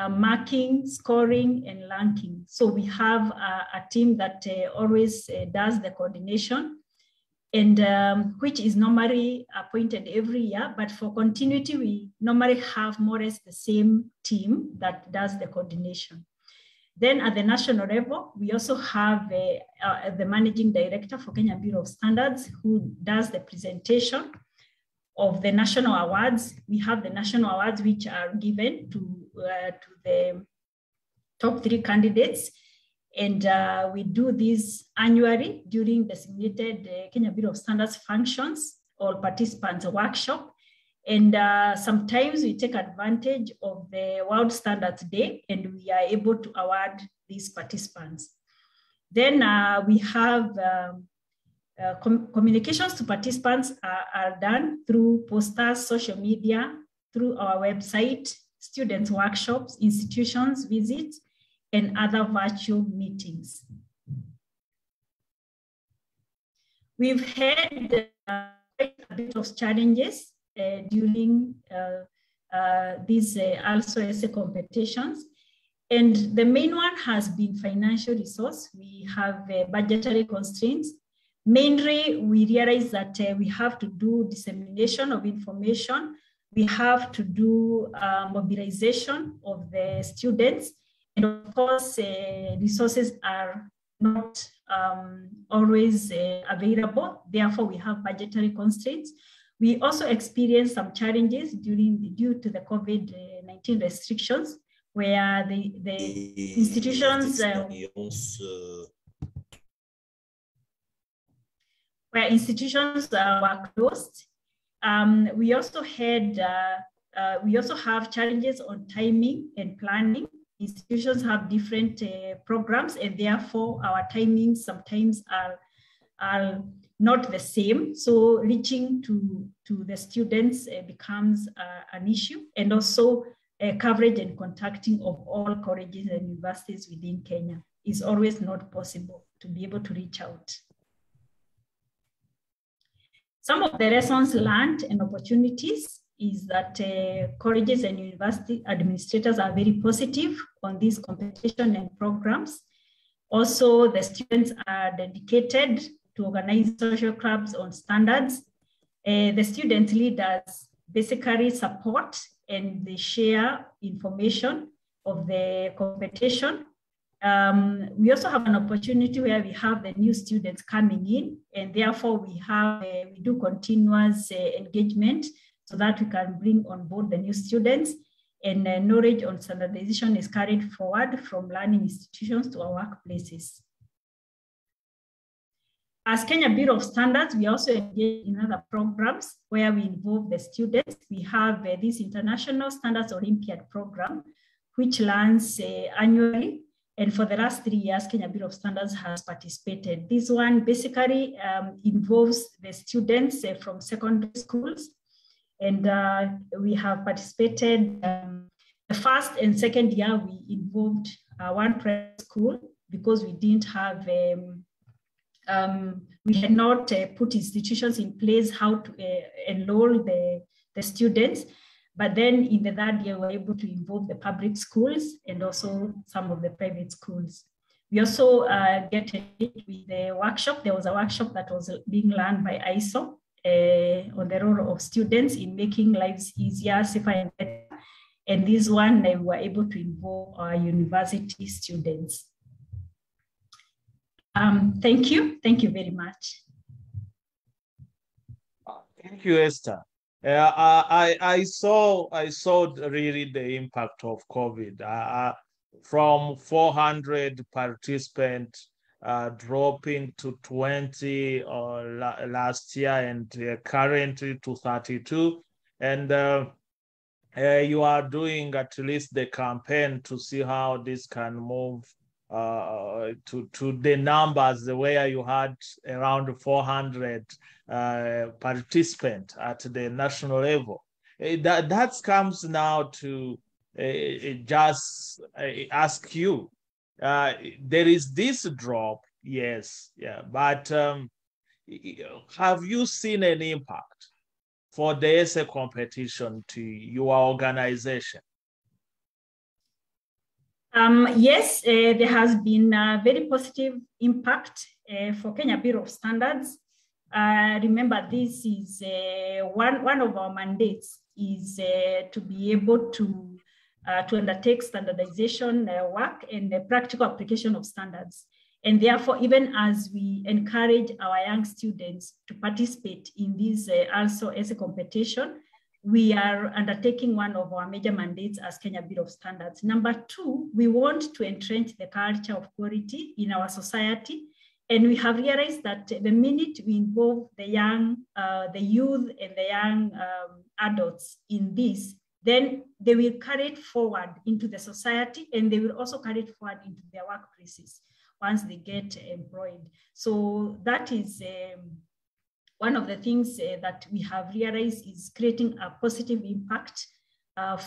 marking, scoring, and ranking. So we have a team that always does the coordination, and which is normally appointed every year, but for continuity, we normally have more or less the same team that does the coordination. Then at the national level, we also have the managing director for Kenya Bureau of Standards, who does the presentation of the national awards. We have the national awards, which are given to the top 3 candidates. And we do this annually during designated Kenya Bureau of Standards functions or participants workshop. And sometimes we take advantage of the World Standards Day and we are able to award these participants. Then we have communications to participants are done through posters, social media, through our website, students' workshops, institutions, visits, and other virtual meetings. We've had quite a bit of challenges during these also essay competitions. And the main one has been financial resource. We have budgetary constraints. Mainly, we realize that we have to do dissemination of information. We have to do mobilization of the students. And of course, resources are not always available. Therefore, we have budgetary constraints. We also experienced some challenges due to the COVID-19 restrictions, where the institutions were closed. We also have challenges on timing and planning. Institutions have different programs, and therefore our timings sometimes are not the same. So reaching to the students becomes an issue, and also coverage and contacting of all colleges and universities within Kenya is always not possible to be able to reach out. Some of the lessons learned and opportunities is that colleges and university administrators are very positive on these competition and programs. Also, the students are dedicated to organize social clubs on standards. The student leaders basically support and they share information of the competition. We also have an opportunity where we have the new students coming in, and therefore we do continuous engagement so that we can bring on board the new students, and knowledge on standardization is carried forward from learning institutions to our workplaces. As Kenya Bureau of Standards, we also engage in other programs where we involve the students. We have this International Standards Olympiad program, which runs annually. And for the last 3 years, Kenya Bureau of Standards has participated. This one basically involves the students from secondary schools. And we have participated. The first and second year, we involved one private school because we didn't have we had not put institutions in place how to enroll the students. But then in the third year, we were able to involve the public schools and also some of the private schools. We also get with the workshop. There was a workshop that was being learned by ISO on the role of students in making lives easier, safer, and better. And this one, we were able to involve our university students. Thank you very much. Thank you, Esther. I saw really the impact of COVID. From 400 participants dropping to 20 last year, and currently to 32. And you are doing at least the campaign to see how this can move to the numbers where you had around 400 participants at the national level. That comes now to just ask you, there is this drop, yes, yeah, but have you seen an impact for the essay competition to your organization? Yes, there has been a very positive impact for Kenya Bureau of Standards. Remember, this is one of our mandates is to be able to undertake standardization work and the practical application of standards. And therefore, even as we encourage our young students to participate in this also essay competition, we are undertaking one of our major mandates as Kenya Bureau of Standards. Number two, we want to entrench the culture of quality in our society. And we have realized that the minute we involve the young, the youth and the young adults in this, then they will carry it forward into the society, and they will also carry it forward into their workplaces once they get employed. So that is one of the things that we have realized is creating a positive impact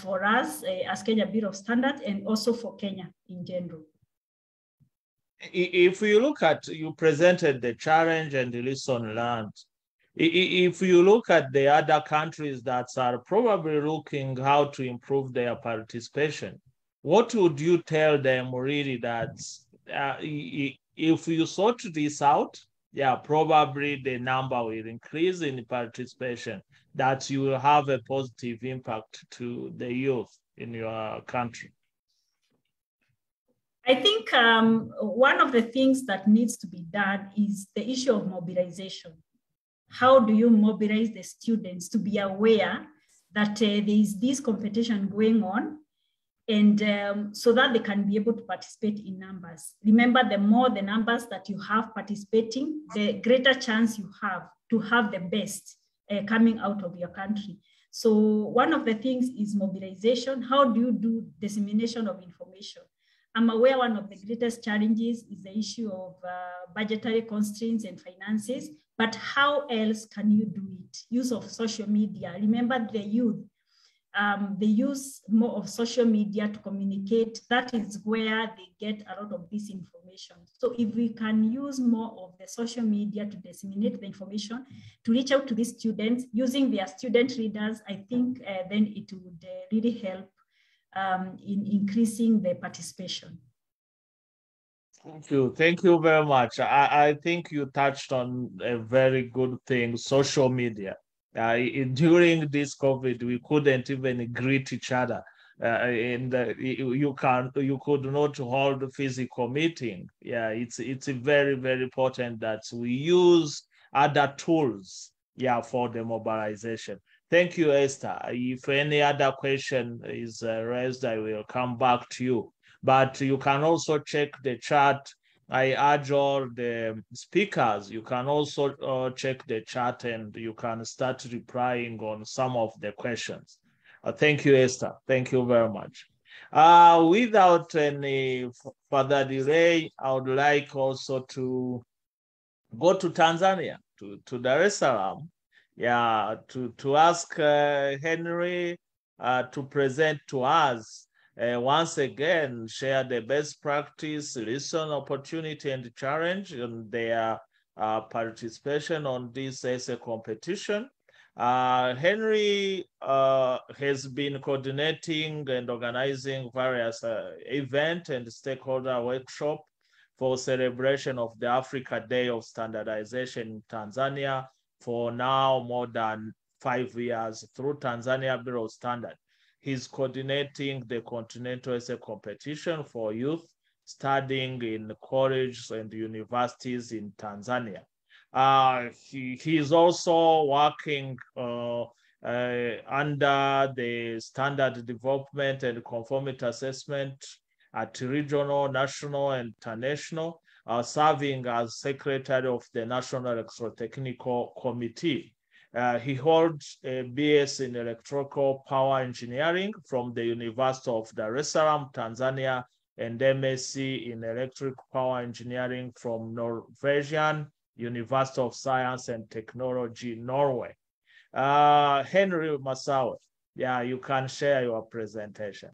for us as Kenya Bureau of Standards, and also for Kenya in general. If you look at, you presented the challenge and the lesson learned. If you look at the other countries that are probably looking how to improve their participation, what would you tell them really that if you sort this out, yeah, probably the number will increase in participation, that you will have a positive impact to the youth in your country? I think one of the things that needs to be done is the issue of mobilization. How do you mobilize the students to be aware that there is this competition going on, and so that they can be able to participate in numbers? Remember, the more the numbers that you have participating, the greater chance you have to have the best coming out of your country. So one of the things is mobilization. How do you do dissemination of information? I'm aware one of the greatest challenges is the issue of budgetary constraints and finances, but how else can you do it? Use of social media. Remember, the youth, they use more of social media to communicate. That is where they get a lot of this information. So if we can use more of the social media to disseminate the information, to reach out to these students using their student leaders, I think then it would really help in increasing the participation. Thank you very much. I think you touched on a very good thing, social media. During this COVID, we couldn't even greet each other. You could not hold a physical meeting. Yeah, it's very, very important that we use other tools, yeah, for the mobilization. Thank you, Esther. If any other question is raised, I will come back to you. But you can also check the chat. I urge all the speakers, you can also check the chat and you can start replying on some of the questions. Thank you, Esther. Thank you very much. Without any further delay, I would like also to go to Tanzania, to Dar es Salaam, yeah, to ask Henry to present to us once again, share the best practice, lesson, opportunity, and challenge in their participation on this essay competition. Henry has been coordinating and organizing various event and stakeholder workshop for celebration of the Africa Day of Standardization in Tanzania for now more than 5 years through Tanzania Bureau of Standards. He's coordinating the Continental Essay Competition for youth studying in colleges and universities in Tanzania. He is also working under the standard development and conformity assessment at regional, national, and international, serving as secretary of the National Electrotechnical Committee. He holds a BS in Electrical Power Engineering from the University of Dar es Salaam, Tanzania, and MSc in Electric Power Engineering from Norwegian University of Science and Technology, Norway. Henry Masawe, yeah, you can share your presentation.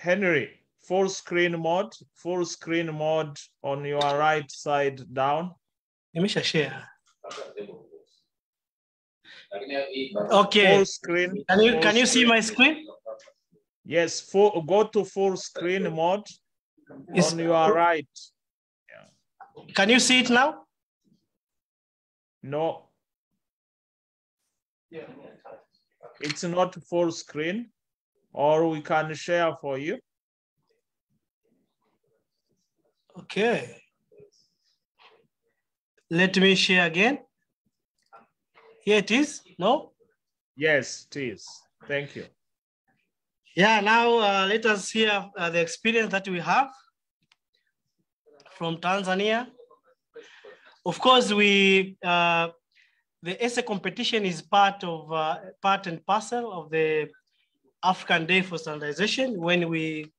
Henry, full screen mode on your right side down. Let me share. Okay. Full screen. Can you see my screen? Yes, go to full screen mode on your right. Yeah. Can you see it now? No. It's not full screen, or we can share for you. Okay. Let me share again. Here it is. No? Yes, it is. Thank you. Yeah, now let us hear the experience that we have from Tanzania. Of course, the essay competition is part and parcel of the African Day for Standardization. When we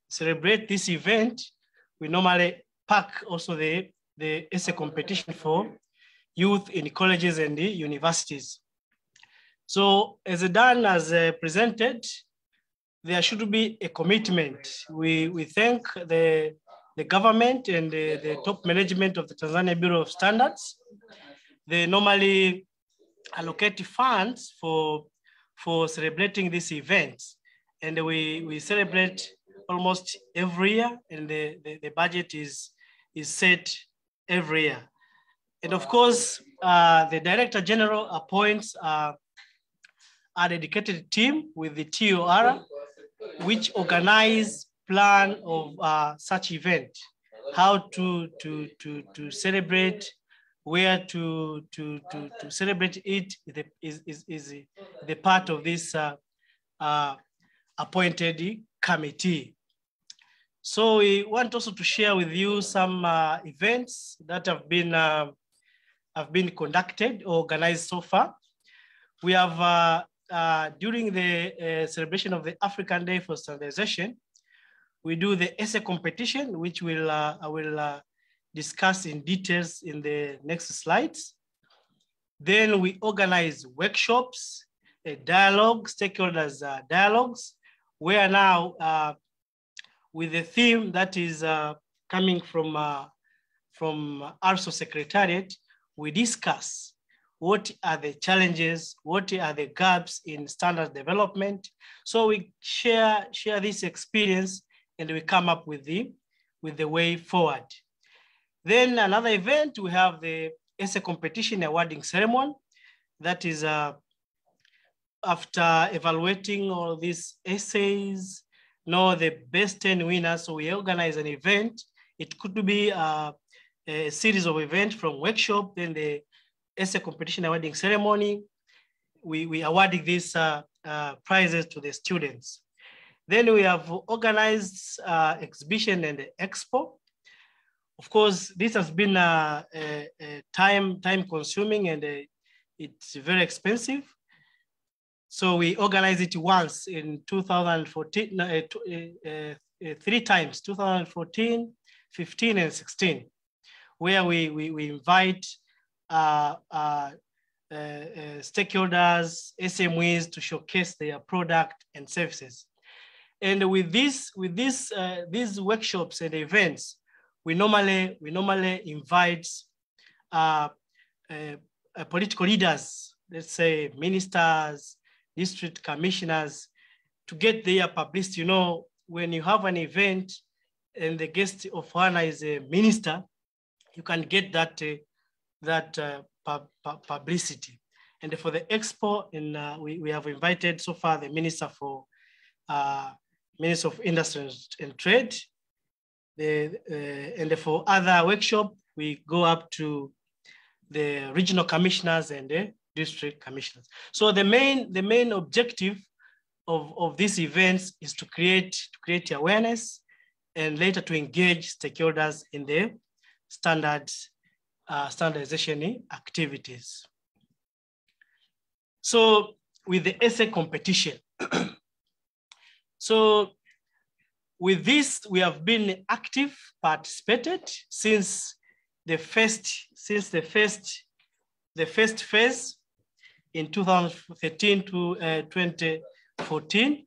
celebrate this event, we normally pack also the essay competition for youth in colleges and the universities. So as Dan has presented, there should be a commitment. We thank the government and the top management of the Tanzania Bureau of Standards. They normally allocate funds for celebrating this event. And we celebrate almost every year, and the budget is set every year. And of course, the Director General appoints a dedicated team with the TOR, which organize plan of such event, how to celebrate, where to celebrate it is the part of this appointed committee. So we want also to share with you some events that have been conducted or organized so far. We have during the celebration of the African Day for Standardization, we do the essay competition, which I will discuss in details in the next slides. Then we organize workshops, dialogue, stakeholders dialogues, where now with the theme that is coming from ARSO Secretariat, we discuss what are the challenges, what are the gaps in standard development. So we share this experience and we come up with the way forward. Then another event, we have the essay competition awarding ceremony. That is after evaluating all these essays, the best 10 winners. So we organize an event. It could be a series of events from workshop, then the essay competition awarding ceremony. We awarding these prizes to the students. Then we have organized exhibition and expo. Of course, this has been time consuming and it's very expensive. So we organized it once in 2014, 3 times, 2014, 15, and 16, where we invite stakeholders, SMEs to showcase their product and services. And with these workshops and events, we normally invite political leaders, let's say ministers, district commissioners, to get their publicity. You know, when you have an event and the guest of honor is a minister, you can get that publicity. And for the expo, we have invited so far the Minister of Industry and Trade. And for other workshop, we go up to the regional commissioners and the district commissioners. So the main objective of these events is to create awareness and later to engage stakeholders in the standardization activities. So with the essay competition, so with this, we have been active, participated since the first phase in 2013 to 2014.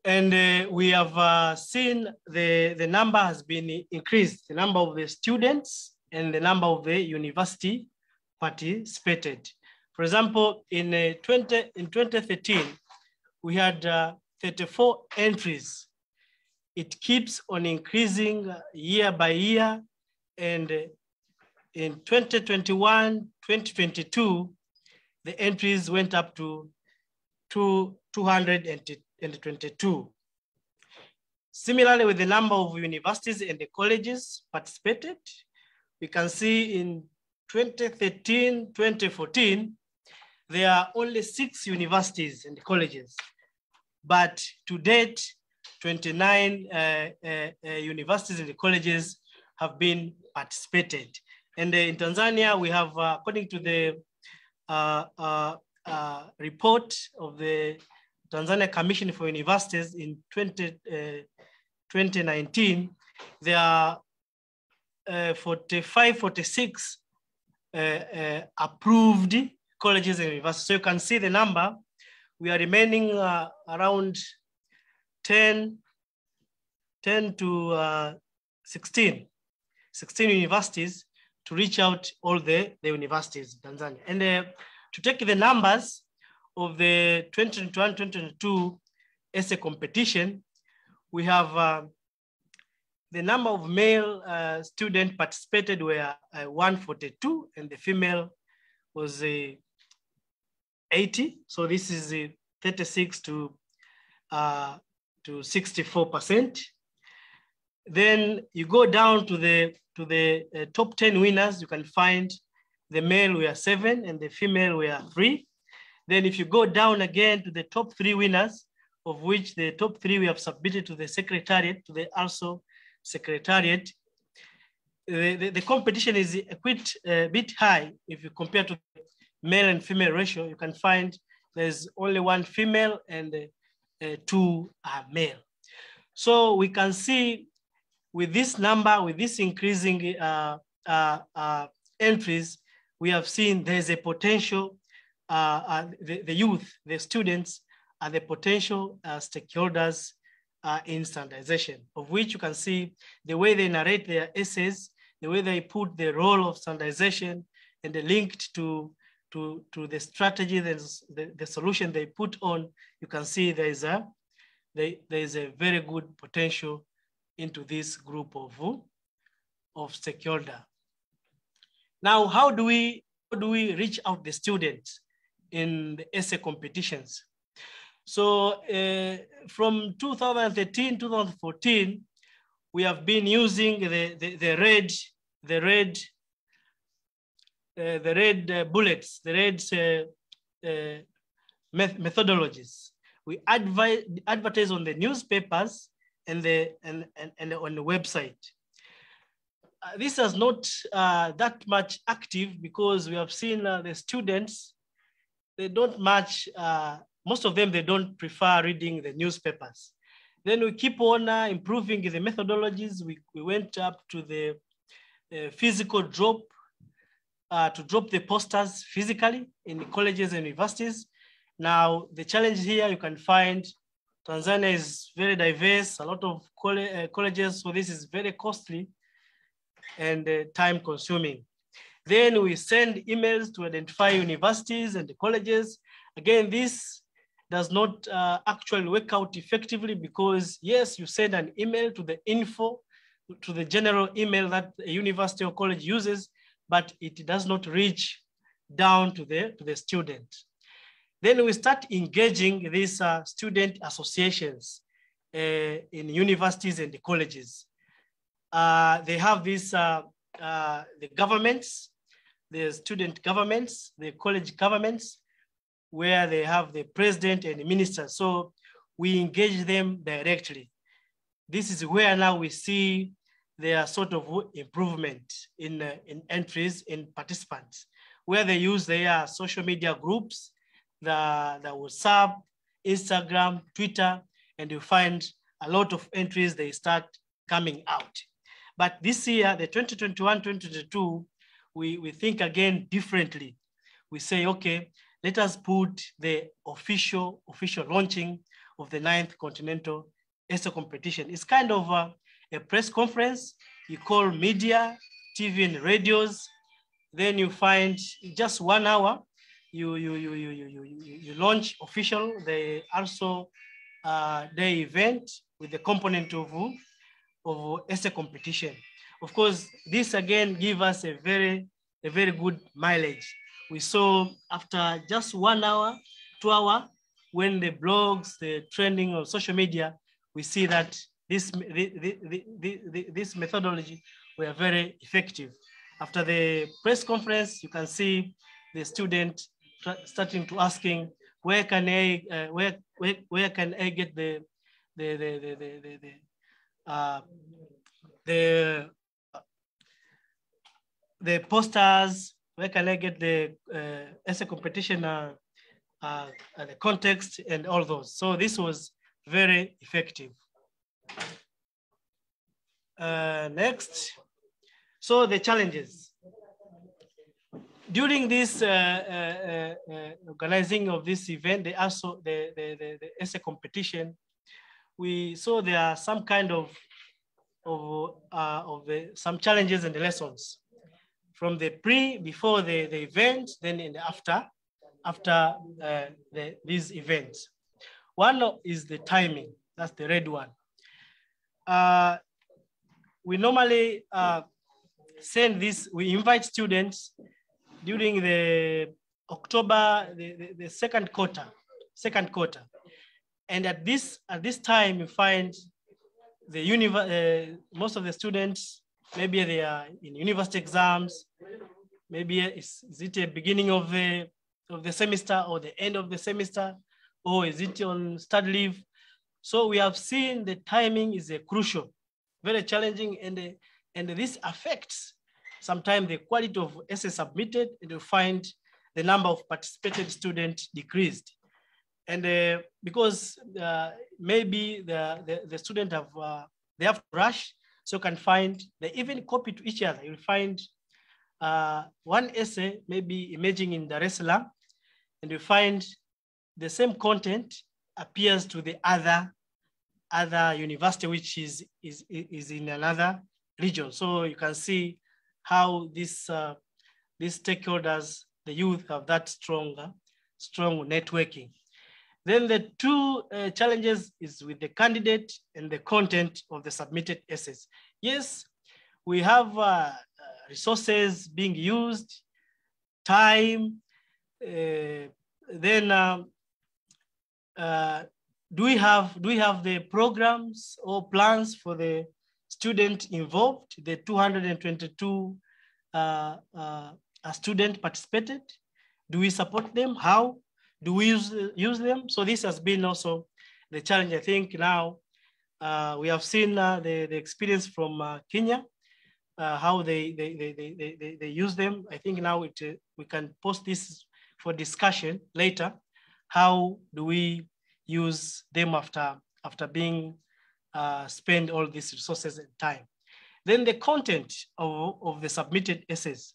And we have seen the number has been increased, the number of the students and the number of the university participated. For example, in 2013, we had 34 entries. It keeps on increasing year by year. And in 2021, 2022, the entries went up to 222. Similarly, with the number of universities and the colleges participated, we can see in 2013, 2014, there are only 6 universities and colleges. But to date, 29 universities and colleges have been participated. And in Tanzania, we have, according to the report of the Tanzania Commission for Universities in 2019, there are 46 approved colleges and universities. So you can see the number. We are remaining around 10 to 16 universities to reach out all the universities in Tanzania. And to take the numbers of the 2021-2022 essay competition, we have the number of male students participated were 142, and the female was 80. So this is 36 to 64%. Then you go down to the top 10 winners, you can find the male were 7 and the female were 3. Then if you go down again to the top 3 winners, of which the top 3 we have submitted to the secretariat, to the also secretariat, the competition is a bit high. If you compare to male and female ratio, you can find there's only 1 female and 2 are male. So we can see with this number, with this increasing entries, we have seen there's a potential, the youth, the students are the potential stakeholders in standardization, of which you can see the way they narrate their essays, the way they put the role of standardization and the linked to the strategy, the solution they put on. You can see there is a very good potential into this group of stakeholder. Now, how do we reach out the students in the essay competitions? So from 2013, 2014, we have been using the red bullets, the red methodologies. We advertise on the newspapers and on the website. This is not that much active because we have seen the students, they don't much, most of them, they don't prefer reading the newspapers. Then we keep on improving the methodologies. We went up to the physical drop, to drop the posters physically in the colleges and universities. Now, the challenge here, you can find Tanzania is very diverse, a lot of colleges, so this is very costly and time consuming. Then we send emails to identify universities and the colleges. Again, this does not actually work out effectively because yes, you send an email to the info, to the general email that a university or college uses, but it does not reach down to the student. Then we start engaging these student associations in universities and the colleges. They have these, the governments, the student governments, the college governments, where they have the president and the minister. So we engage them directly. This is where now we see their sort of improvement in entries in participants, where they use their social media groups, the WhatsApp, Instagram, Twitter, and you find a lot of entries, they start coming out. But this year, the 2021-2022, we think again differently. We say, okay, let us put the official launching of the 9th Continental Essay Competition. It's kind of a press conference. You call media, TV and radios. Then you find just 1 hour, you launch official, the also day event with the component of essay competition. Of course, this again give us a very good mileage. We saw after just 1 hour, 2 hours, when the blogs, the trending of social media, we see that this methodology were very effective. After the press conference, you can see the student starting to asking, where can I get the posters? Where can I get the essay competition, the context and all those? So this was very effective. Next, so the challenges. During this organizing of this event, the essay competition, we saw there are some kind of some challenges and the lessons from the before the event, then in the after these events. One is the timing. That's the red one. We normally send this. We invite students during the October, the second quarter, and at this time you find the most of the students, maybe they are in university exams, maybe is it the beginning of the semester or the end of the semester, or is it on study leave? So we have seen the timing is crucial, very challenging, and this affects sometimes the quality of essays submitted, and you find the number of participated students decreased. And because maybe the student they have to rush, so you can find, they even copy to each other. You'll find one essay maybe emerging in Dar es Salaam, and you find the same content appears to the other university, which is in another region. So you can see how these stakeholders, the youth, have that strong networking. Then the two challenges is with the candidate and the content of the submitted essays. Yes, we have resources being used, time. Then do we have the programs or plans for the student involved? The 222 students participated. Do we support them? How do we use them? So this has been also the challenge. I think now we have seen the experience from Kenya, how they use them. I think now we can post this for discussion later. How do we use them after being spend all these resources and time? Then the content of the submitted essays.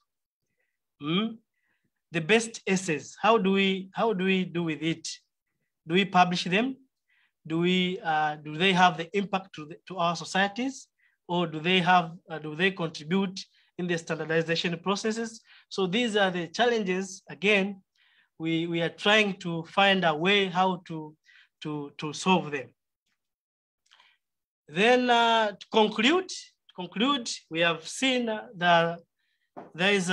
The best essays, how do we do with it? Do we publish them? Do they have the impact to our societies, or do they contribute in the standardization processes? So these are the challenges. Again, we are trying to find a way how to solve them. Then to conclude, we have seen that there is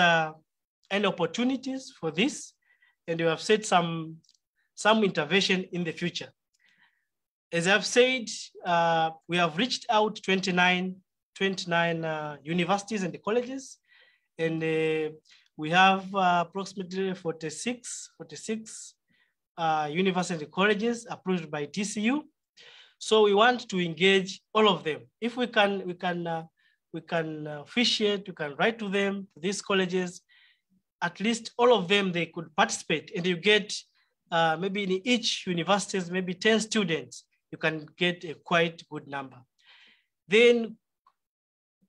any opportunities for this, and we have said some intervention in the future. As I've said, we have reached out 29 universities and the colleges, and we have approximately 46 university colleges approved by TCU. So we want to engage all of them. If we can officiate, we can write to them, to these colleges, at least all of them, they could participate, and you get maybe in each university, maybe 10 students, you can get a quite good number. Then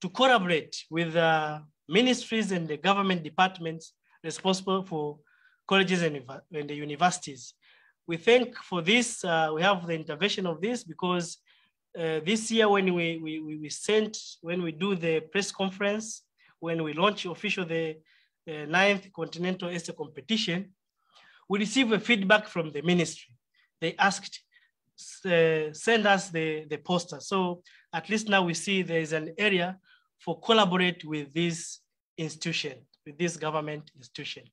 to collaborate with ministries and the government departments responsible for colleges and the universities, we thank for this. We have the intervention of this because this year when when we do the press conference, when we launch official the 9th Continental Essay Competition, we receive a feedback from the ministry. They asked, send us the poster. So at least now we see there is an area for collaborate with this institution, with this government institution.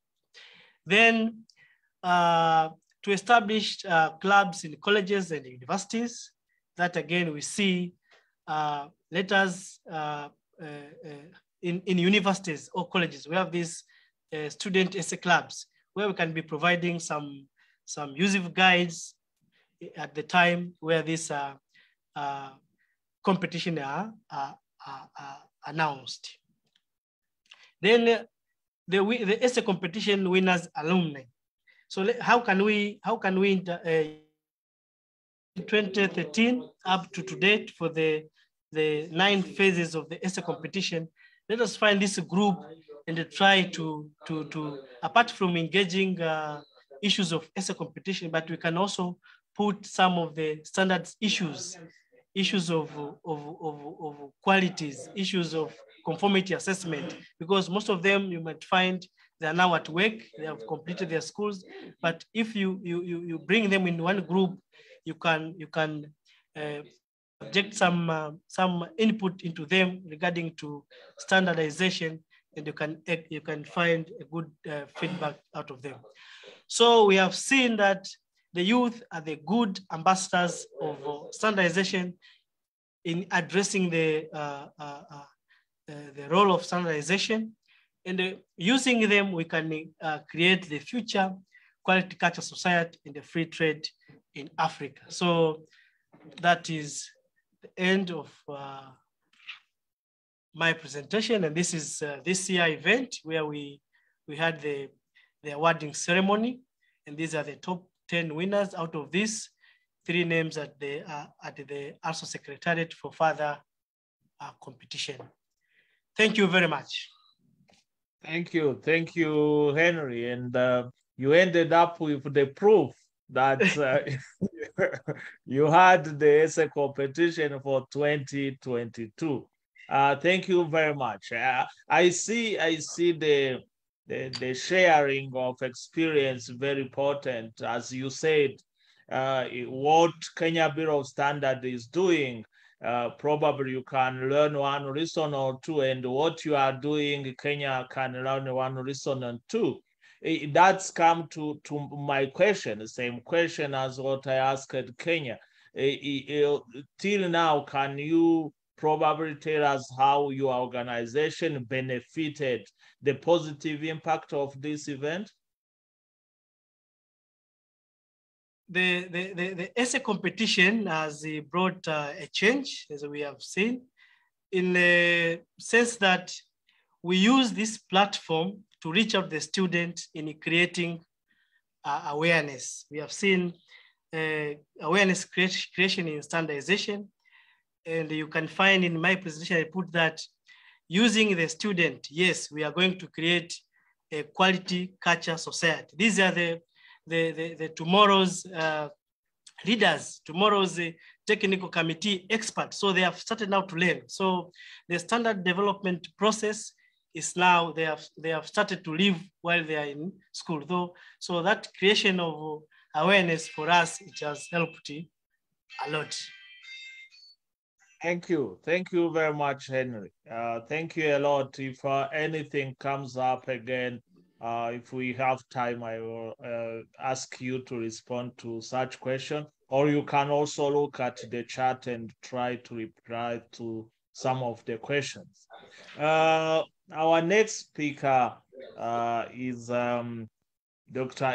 Then to establish clubs in colleges and universities, that again we see letters in universities or colleges. We have these student essay clubs where we can be providing some useful guides at the time where this competition are announced. Then the essay competition winners alumni. So how can we 2013 up to date for the 9 phases of the essay competition, let us find this group and try to apart from engaging issues of essay competition, but we can also put some of the standards issues of qualities, issues of conformity assessment, because most of them you might find they are now at work, they have completed their schools, but if you bring them in one group, you can project some input into them regarding to standardization, and you can find a good feedback out of them. So we have seen that the youth are the good ambassadors of standardization in addressing the role of standardization, and using them, we can create the future quality culture society in the free trade in Africa. So that is the end of my presentation, and this is this year event where we had the awarding ceremony, and these are the top 10 winners. Out of these, 3 names at the ALSO Secretariat for further competition. Thank you very much. Thank you, Henry. And you ended up with the proof that you had the essay competition for 2022. Thank you very much. I see the sharing of experience very important. As you said, what Kenya Bureau of Standards is doing, probably you can learn one lesson or two, and what you are doing, Kenya can learn one lesson or two. That's come to my question, the same question as what I asked Kenya. Till now, can you probably tell us how your organization benefited the positive impact of this event? The essay competition has brought a change, as we have seen, in the sense that we use this platform to reach out the students in creating awareness. We have seen awareness creation in standardization, and you can find in my presentation, I put that using the student, yes, we are going to create a quality culture society. These are the tomorrow's leaders, tomorrow's technical committee experts. So they have started now to learn. So the standard development process is now, they have started to live while they are in school though. So that creation of awareness for us, it has helped a lot. Thank you very much, Henry. Thank you a lot. If anything comes up again, if we have time, I will ask you to respond to such question, or you can also look at the chat and try to reply to some of the questions. Our next speaker is Dr.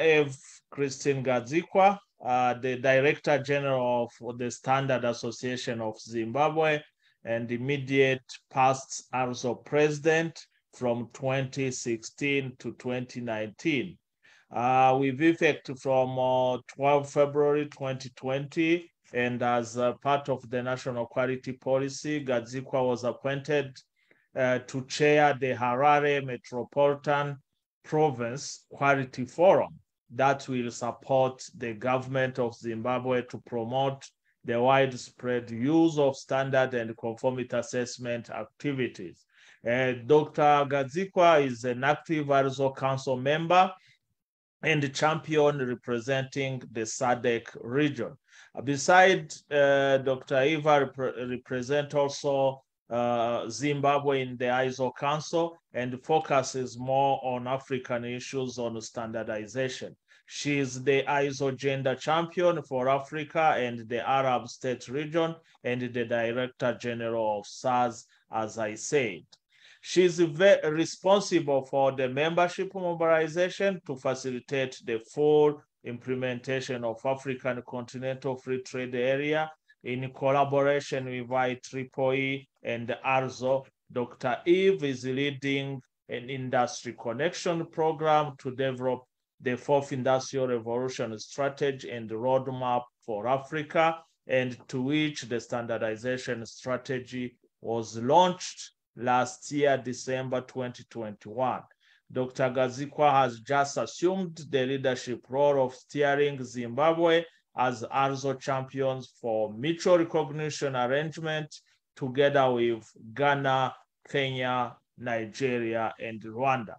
Eve Christine Gadzikwa, the Director General of the Standard Association of Zimbabwe and immediate past ALSO President from 2016 to 2019. With effect from 12 February 2020, and as part of the National Quality Policy, Gadzikwa was appointed to chair the Harare Metropolitan Province Quality Forum. that will support the government of Zimbabwe to promote the widespread use of standard and conformity assessment activities. Dr. Gadzikwa is an active ARZO Council member and champion representing the SADC region. Besides, Dr. Eva represents also Zimbabwe in the ISO Council and focuses more on African issues on standardization. She is the ISO Gender Champion for Africa and the Arab State region and the Director General of SARS, as I said. She is responsible for the membership mobilization to facilitate the full implementation of African Continental Free Trade Area in collaboration with IEEE and ARZO. Dr. Eve is leading an industry connection program to develop the Fourth Industrial Revolution strategy and roadmap for Africa, and to which the standardization strategy was launched last year, December 2021. Dr. Gadzikwa has just assumed the leadership role of steering Zimbabwe as ARZO champions for mutual recognition arrangement together with Ghana, Kenya, Nigeria, and Rwanda.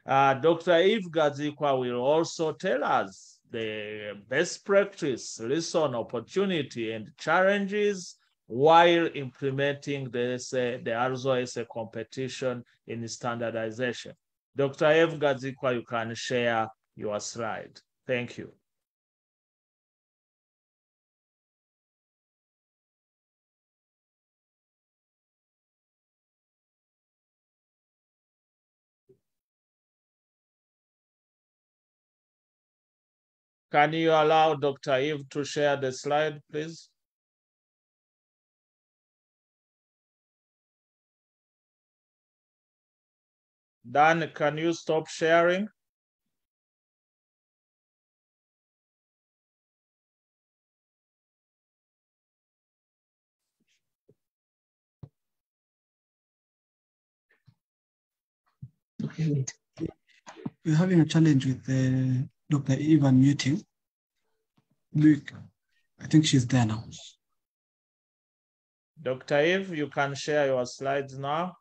Dr. Eve Gadzikwa will also tell us the best practice, lesson, opportunity, and challenges while implementing the ARZO essay competition in standardization. Dr. Eve Gadzikwa, you can share your slide. Thank you. Can you allow Dr. Eve to share the slide, please? Dan, can you stop sharing? Okay, wait. We're having a challenge with Dr. Eve unmuting. I think she's there now. Dr. Eve, you can share your slides now.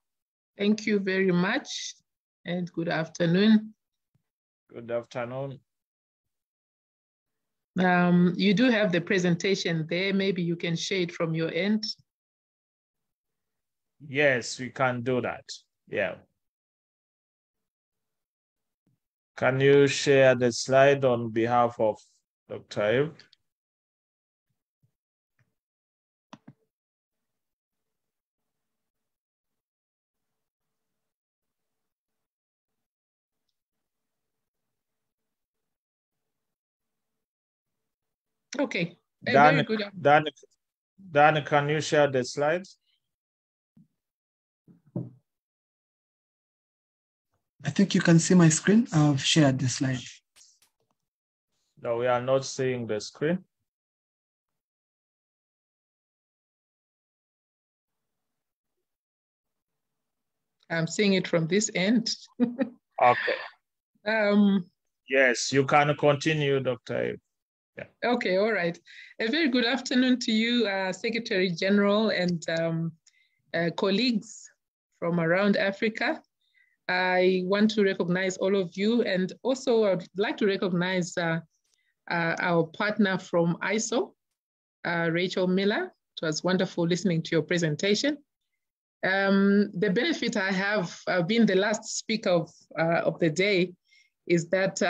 Thank you very much, and good afternoon. Good afternoon. You do have the presentation there. Maybe you can share it from your end. Yes, we can do that. Yeah. Can you share the slide on behalf of Dr. Eve? Okay. Dan, can you share the slides? I think you can see my screen. I've shared the slide. No, we are not seeing the screen. I'm seeing it from this end. Okay. Yes, you can continue, Dr. Eve. Yeah. Okay, all right. A very good afternoon to you, Secretary General and colleagues from around Africa. I want to recognize all of you, and also I'd like to recognize our partner from ISO, Rachel Miller. It was wonderful listening to your presentation. The benefit I have being the last speaker of the day is that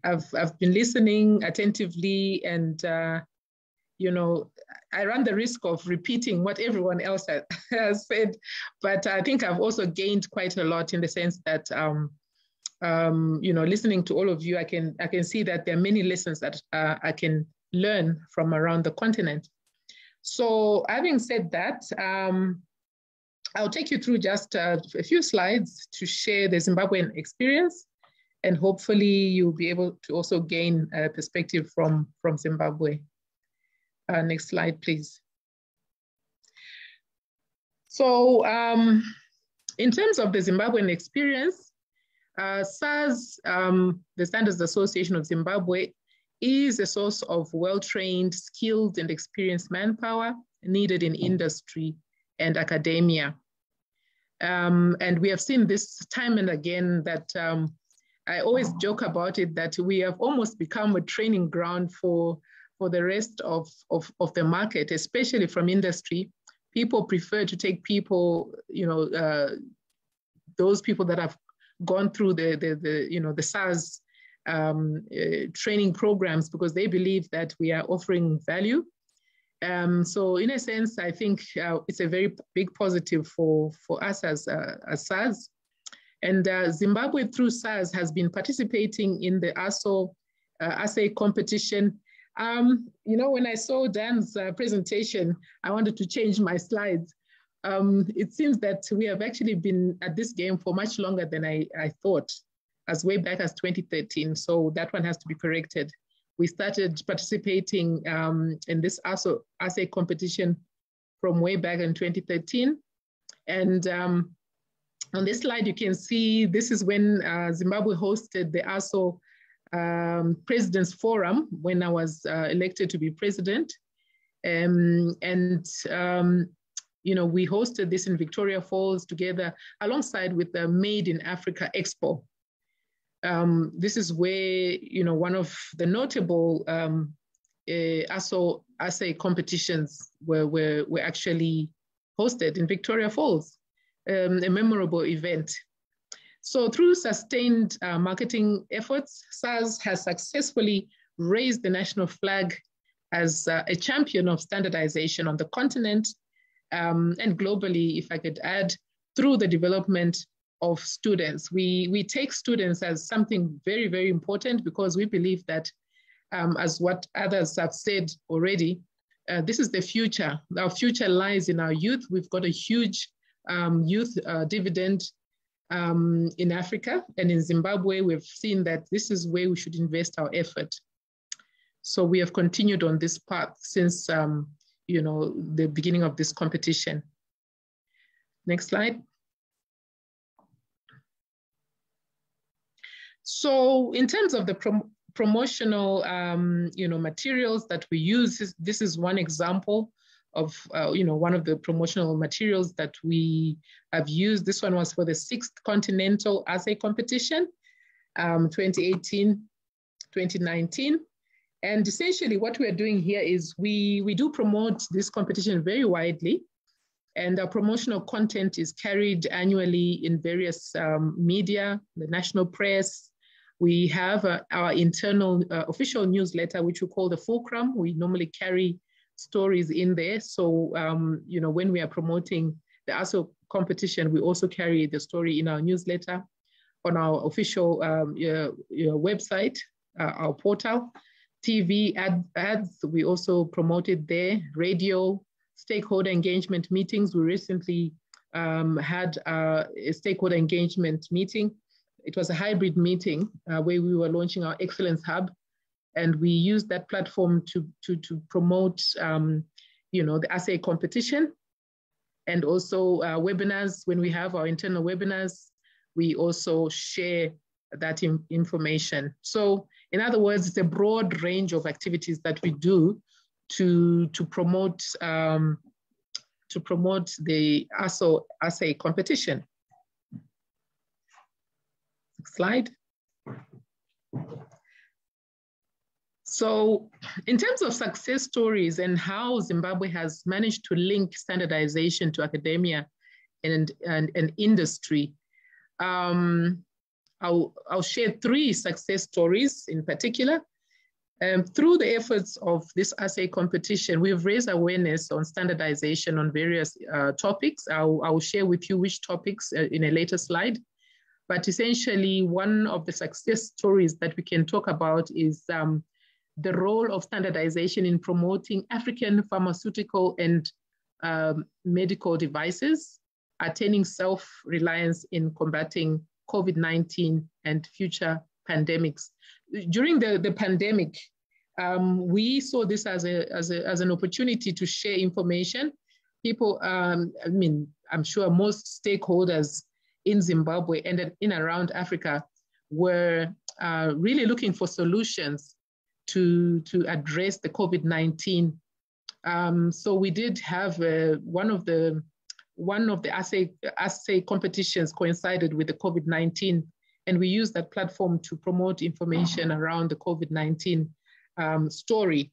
I've been listening attentively, and you know, I run the risk of repeating what everyone else has said, but I think I've also gained quite a lot in the sense that you know, listening to all of you, I can see that there are many lessons that I can learn from around the continent. So having said that, I'll take you through just a few slides to share the Zimbabwean experience, and hopefully you'll be able to also gain a perspective from Zimbabwe. Next slide, please. So in terms of the Zimbabwean experience, SARS, the Standards Association of Zimbabwe, is a source of well-trained, skilled, and experienced manpower needed in industry and academia. And we have seen this time and again that I always joke about it, that we have almost become a training ground for the rest of the market, especially from industry. People prefer to take people, those people that have gone through the SARS training programs, because they believe that we are offering value. So in a sense, I think it's a very big positive for us as SARS. And Zimbabwe through SARS has been participating in the ASO assay competition. When I saw Dan's presentation, I wanted to change my slides. It seems that we have actually been at this game for much longer than I thought, as way back as 2013. So that one has to be corrected. We started participating in this ASO assay competition from way back in 2013. And on this slide, you can see this is when Zimbabwe hosted the ASO President's Forum when I was elected to be president. We hosted this in Victoria Falls together alongside with the Made in Africa Expo. This is where, one of the notable ASO assay competitions were actually hosted in Victoria Falls, a memorable event. So through sustained marketing efforts, SARS has successfully raised the national flag as a champion of standardization on the continent and globally, if I could add, through the development of students. We take students as something very, very important, because we believe that, as what others have said already, this is the future. Our future lies in our youth. We've got a huge youth dividend in Africa, and in Zimbabwe, we've seen that this is where we should invest our effort. So we have continued on this path since the beginning of this competition. Next slide. So in terms of the promotional materials that we use, this is one example of one of the promotional materials that we have used. This one was for the 6th Continental Assay Competition, 2018, 2019. And essentially what we are doing here is we do promote this competition very widely, and our promotional content is carried annually in various media, the national press. We have our internal official newsletter, which we call the Fulcrum. We normally carry stories in there. So, when we are promoting the ASO competition, we also carry the story in our newsletter, on our official website, our portal. TV ads, we also promoted there. Radio, stakeholder engagement meetings. We recently had a stakeholder engagement meeting. It was a hybrid meeting where we were launching our Excellence Hub, and we used that platform to promote, the assay competition, and also webinars. When we have our internal webinars, we also share that information. So, in other words, it's a broad range of activities that we do to promote the ASO assay competition. Next slide. So in terms of success stories and how Zimbabwe has managed to link standardization to academia and industry, I'll share 3 success stories in particular. Through the efforts of this assay competition, we've raised awareness on standardization on various topics. I'll share with you which topics in a later slide. But essentially, one of the success stories that we can talk about is the role of standardization in promoting African pharmaceutical and medical devices, attaining self-reliance in combating COVID-19 and future pandemics. During the pandemic, we saw this as an opportunity to share information. People, I'm sure most stakeholders, in Zimbabwe and in around Africa were really looking for solutions to address the COVID-19. So we did have one of the assay competitions coincided with the COVID-19, and we used that platform to promote information around the COVID-19 story.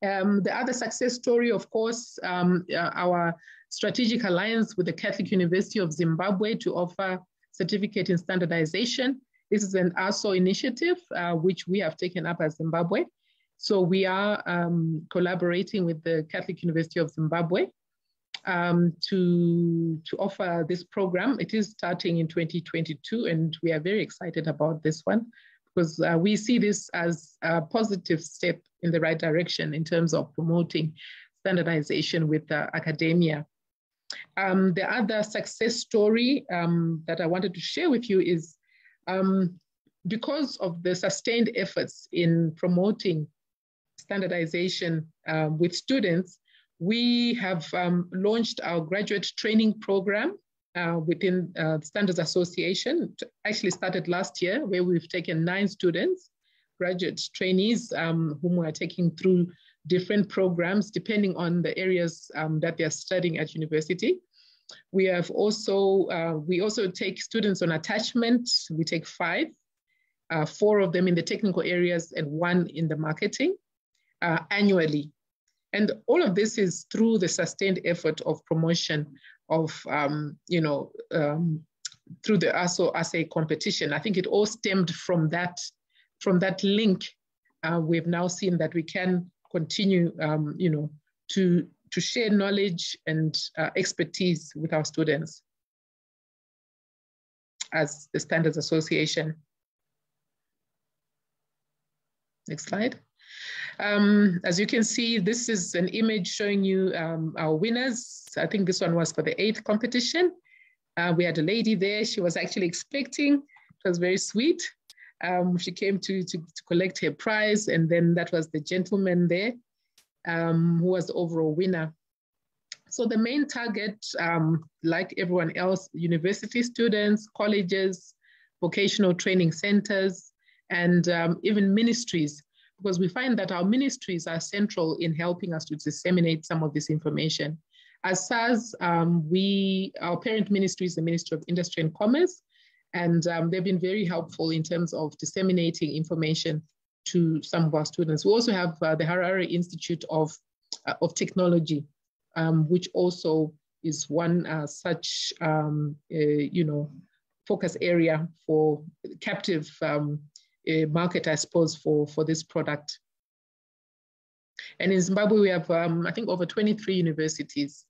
The other success story, of course, our strategic alliance with the Catholic University of Zimbabwe to offer certificate in standardization. This is an ASO initiative, which we have taken up as Zimbabwe. So we are collaborating with the Catholic University of Zimbabwe to offer this program. It is starting in 2022, and we are very excited about this one because we see this as a positive step in the right direction in terms of promoting standardization with academia. The other success story that I wanted to share with you is because of the sustained efforts in promoting standardization with students, we have launched our graduate training program within Standards Association. It actually started last year, where we've taken 9 students, graduate trainees, whom we are taking through different programs depending on the areas that they're studying at university. We have also, we also take students on attachment. We take 5, 4 of them in the technical areas and 1 in the marketing annually. And all of this is through the sustained effort of promotion of, through the ASO assay competition. I think it all stemmed from that link. We've now seen that we can continue, to share knowledge and expertise with our students as the Standards Association. Next slide. As you can see, this is an image showing you our winners. I think this one was for the 8th competition. We had a lady there. She was actually expecting. It was very sweet. She came to collect her prize, and then that was the gentleman there who was the overall winner. So the main target, like everyone else, university students, colleges, vocational training centers, and even ministries, because we find that our ministries are central in helping us to disseminate some of this information. As SARS, our parent ministry is the Ministry of Industry and Commerce, and they've been very helpful in terms of disseminating information to some of our students. We also have the Harare Institute of Technology, which also is one such, focus area for captive market, I suppose, for this product. And in Zimbabwe, we have, I think, over 23 universities.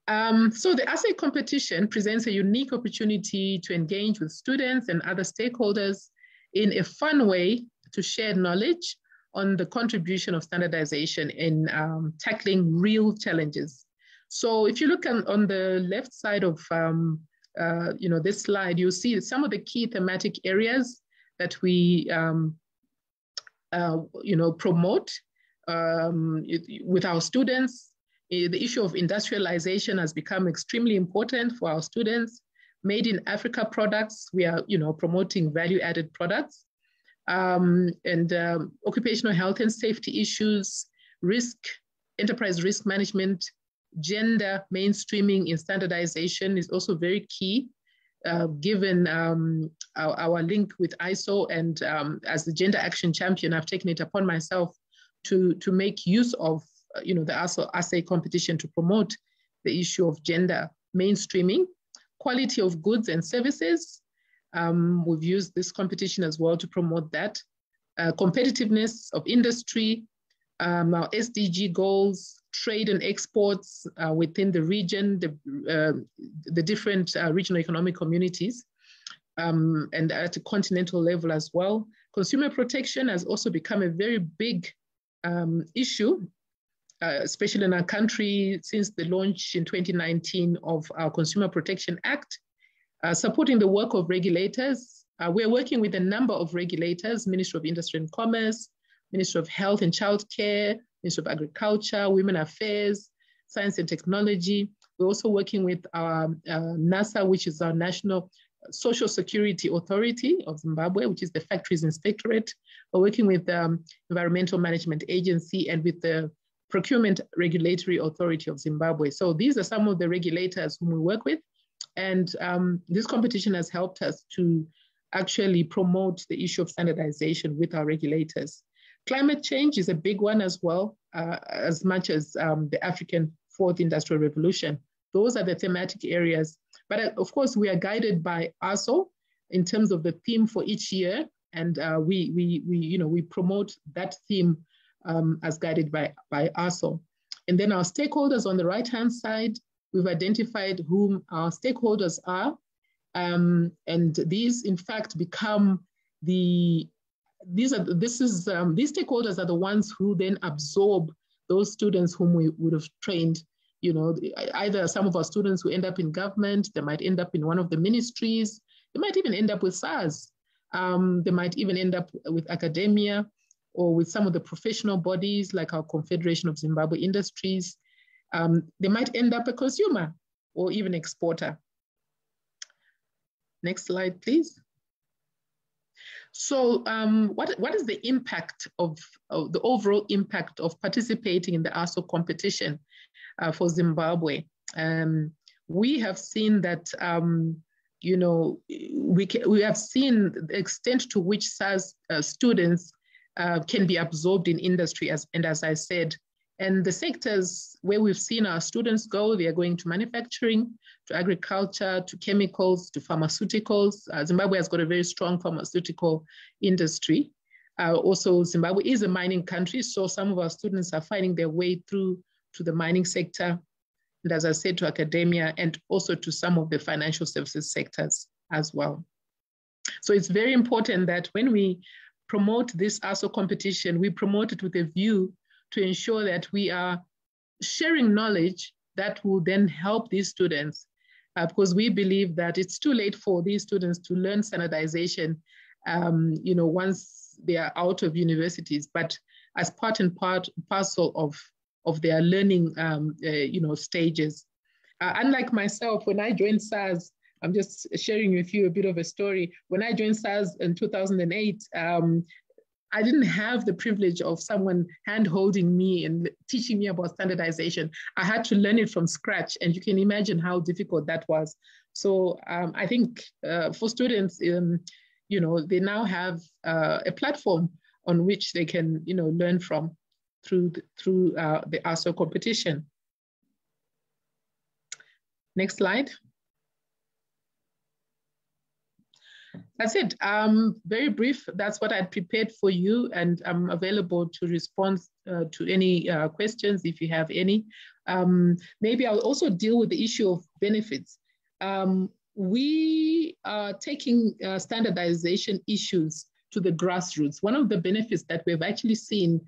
So the assay competition presents a unique opportunity to engage with students and other stakeholders in a fun way to share knowledge on the contribution of standardization in tackling real challenges. So if you look on the left side of this slide, you'll see some of the key thematic areas that we promote with our students. The issue of industrialization has become extremely important for our students. Made in Africa products, we are promoting value-added products, and occupational health and safety issues, enterprise risk management, gender mainstreaming in standardization is also very key, given our link with ISO. And as the Gender Action Champion, I've taken it upon myself to make use of the ASO assay competition to promote the issue of gender mainstreaming, quality of goods and services. We've used this competition as well to promote that. Competitiveness of industry, our SDG goals, trade and exports within the region, the different regional economic communities, and at a continental level as well. Consumer protection has also become a very big issue, especially in our country since the launch in 2019 of our Consumer Protection Act, supporting the work of regulators. We're working with a number of regulators, Ministry of Industry and Commerce, Ministry of Health and Child Care, Ministry of Agriculture, Women Affairs, Science and Technology. We're also working with our NASA, which is our National Social Security Authority of Zimbabwe, which is the Factories Inspectorate. We're working with the Environmental Management Agency and with the Procurement Regulatory Authority of Zimbabwe. So these are some of the regulators whom we work with. And this competition has helped us to actually promote the issue of standardization with our regulators. Climate change is a big one as well, as much as the African Fourth Industrial Revolution. Those are the thematic areas. But of course, we are guided by ASO in terms of the theme for each year. And we promote that theme as guided by ASO. And then our stakeholders on the right-hand side, we've identified whom our stakeholders are. And these, in fact, become these stakeholders are the ones who then absorb those students whom we would have trained. You know, either some of our students who end up in government, they might end up in one of the ministries, they might even end up with SARS, they might even end up with academia or with some of the professional bodies like our Confederation of Zimbabwe Industries. They might end up a consumer or even exporter. Next slide, please. So what is the impact of the overall impact of participating in the ASO competition for Zimbabwe? We have seen that, we have seen the extent to which SARS students can be absorbed in industry, as I said. And the sectors where we've seen our students go, they are going to manufacturing, to agriculture, to chemicals, to pharmaceuticals. Zimbabwe has got a very strong pharmaceutical industry. Also, Zimbabwe is a mining country, so some of our students are finding their way through to the mining sector, and as I said, to academia, and also to some of the financial services sectors as well. So it's very important that when we promote this ASO competition, we promote it with a view to ensure that we are sharing knowledge that will then help these students, because we believe that it's too late for these students to learn standardization, once they are out of universities, but as part and parcel of their learning, stages. Unlike myself, when I joined SARS, I'm just sharing with you a bit of a story. When I joined SARS in 2008, I didn't have the privilege of someone hand-holding me and teaching me about standardization. I had to learn it from scratch, and you can imagine how difficult that was. So I think for students, they now have a platform on which they can, learn from through the ASO competition. Next slide. That's it. Very brief. That's what I prepared for you, and I'm available to respond to any questions if you have any. Maybe I'll also deal with the issue of benefits. We are taking standardization issues to the grassroots. One of the benefits that we've actually seen,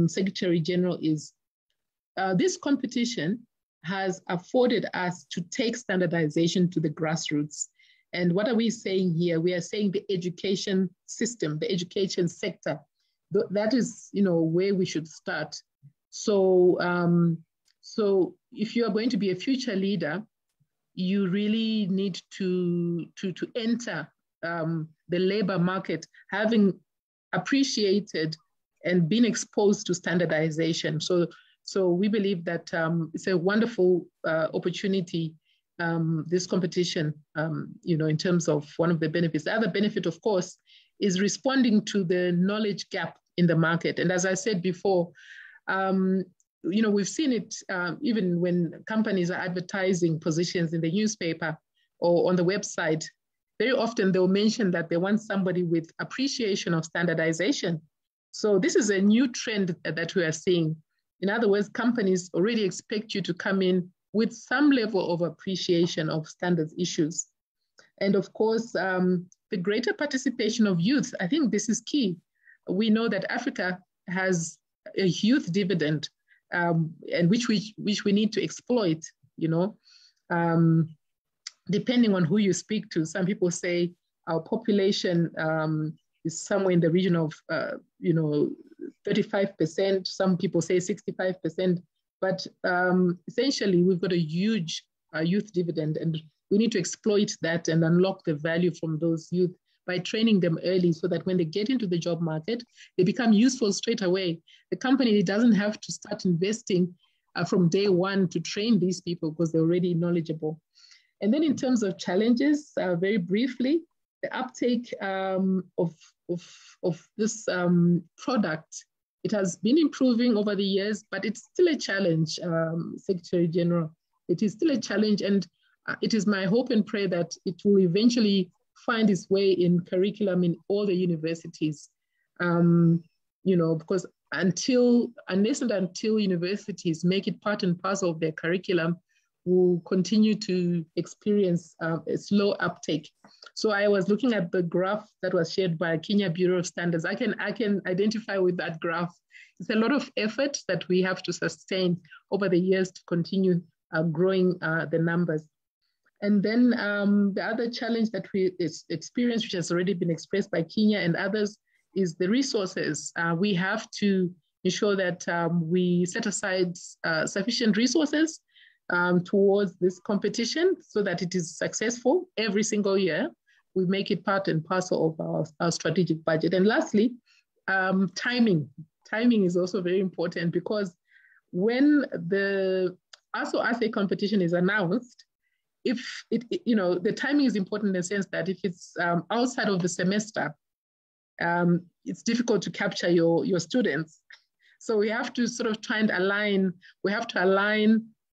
Secretary General, is this competition has afforded us to take standardization to the grassroots. And what are we saying here? We are saying the education system, the education sector. That is, where we should start. So, so if you are going to be a future leader, you really need to enter the labor market, having appreciated and been exposed to standardization. So we believe that it's a wonderful opportunity, this competition, in terms of one of the benefits. The other benefit, of course, is responding to the knowledge gap in the market. And as I said before, we've seen it even when companies are advertising positions in the newspaper or on the website. Very often they'll mention that they want somebody with appreciation of standardization. So this is a new trend that we are seeing. In other words, companies already expect you to come in with some level of appreciation of standards issues. And of course, the greater participation of youth, I think this is key. We know that Africa has a youth dividend, and which we need to exploit, depending on who you speak to. Some people say our population is somewhere in the region of, 35%. Some people say 65%. But essentially, we've got a huge youth dividend, and we need to exploit that and unlock the value from those youth by training them early so that when they get into the job market, they become useful straight away. The company doesn't have to start investing from day one to train these people because they're already knowledgeable. And then in terms of challenges, very briefly, the uptake of this product, it has been improving over the years, but it's still a challenge, Secretary General. It is still a challenge, and it is my hope and prayer that it will eventually find its way in curriculum in all the universities. Because unless and until universities make it part and parcel of their curriculum, we'll continue to experience a slow uptake. So I was looking at the graph that was shared by Kenya Bureau of Standards. I can identify with that graph. It's a lot of effort that we have to sustain over the years to continue growing the numbers. And then the other challenge that we experience, which has already been expressed by Kenya and others, is the resources. We have to ensure that we set aside sufficient resources towards this competition so that it is successful every single year. We make it part and parcel of our strategic budget. And lastly, timing. Timing is also very important, because when the ASO competition is announced, if the timing is important in the sense that if it's outside of the semester, it's difficult to capture your students. So we have to sort of try and align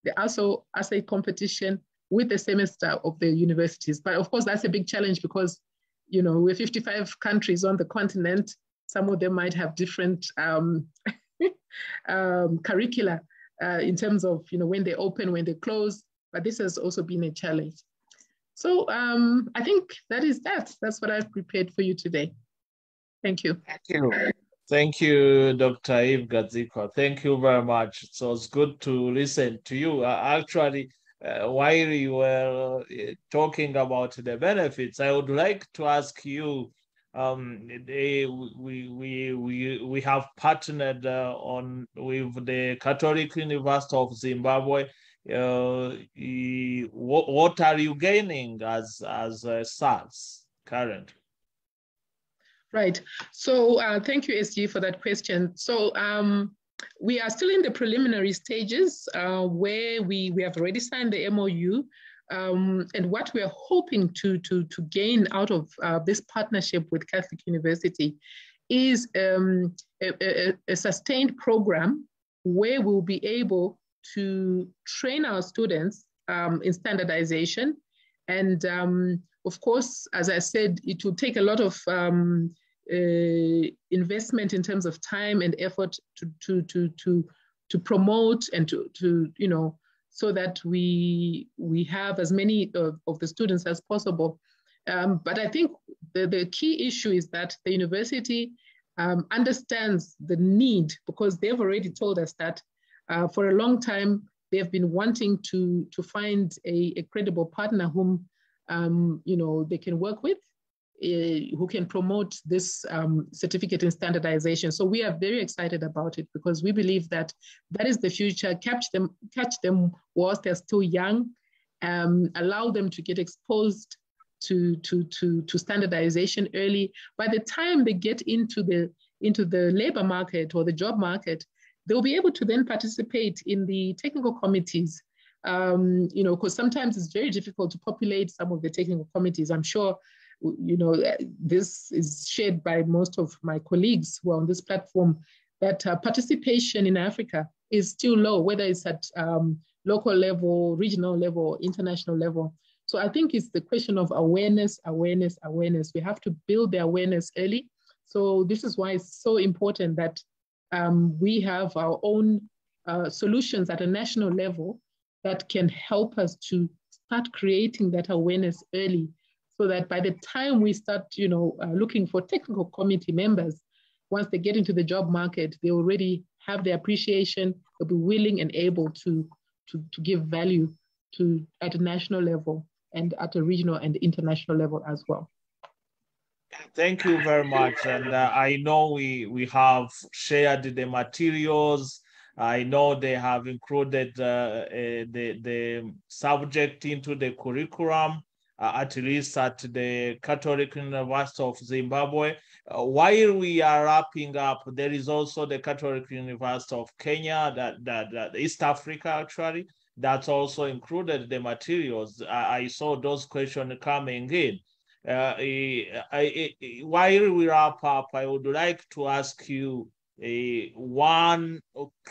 the ASO competition with the semester of the universities. But of course, that's a big challenge because, we're 55 countries on the continent. Some of them might have different curricula in terms of, when they open, when they close, but this has also been a challenge. So I think that's what I've prepared for you today. Thank you. Thank you. Thank you, Dr. Eve Gadzikwa. Thank you very much. So it's good to listen to you. Actually, while you were talking about the benefits, I would like to ask you, we have partnered with the Catholic University of Zimbabwe. What are you gaining as SARS currently? Right. So thank you, SG, for that question. So we are still in the preliminary stages where we have already signed the MOU. And what we are hoping to gain out of this partnership with Catholic University is a sustained program where we'll be able to train our students in standardization. And of course, as I said, it will take a lot of investment in terms of time and effort to promote and to so that we have as many of the students as possible. But I think the key issue is that the university understands the need, because they've already told us that for a long time, they've been wanting to find a credible partner whom they can work with, who can promote this certificate in standardization. So we are very excited about it, because we believe that is the future. Catch them whilst they're still young, allow them to get exposed to standardization early. By the time they get into the labor market or the job market, they'll be able to then participate in the technical committees, because sometimes it's very difficult to populate some of the technical committees. I'm sure this is shared by most of my colleagues who are on this platform, that participation in Africa is still low, whether it's at local level, regional level, international level. So I think it's the question of awareness. We have to build the awareness early. So this is why it's so important that we have our own solutions at a national level that can help us to start creating that awareness early, so that by the time we start, looking for technical committee members, once they get into the job market, they already have the appreciation, they'll be willing and able to give value at a national level and at a regional and international level as well. Thank you very much. And I know we have shared the materials I know they have included the subject into the curriculum, at least at the Catholic University of Zimbabwe. While we are wrapping up, there is also the Catholic University of Kenya, that East Africa actually, that's also included the materials. I saw those questions coming in. While we wrap up, I would like to ask you one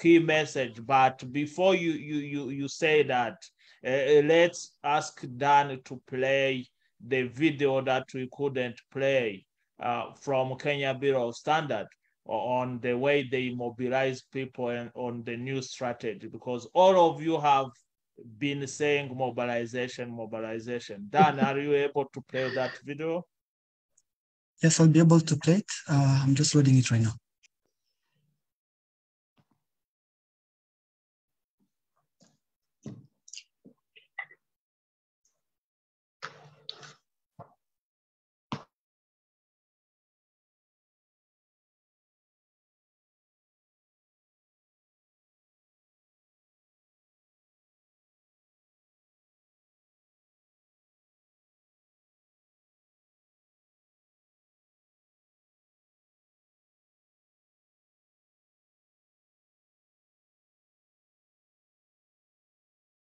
key message, but before you say that, let's ask Dan to play the video that we couldn't play from Kenya Bureau of Standard on the way they mobilize people and on the new strategy, because all of you have been saying mobilization. Dan, are you able to play that video? Yes, I'll be able to play it. I'm just loading it right now.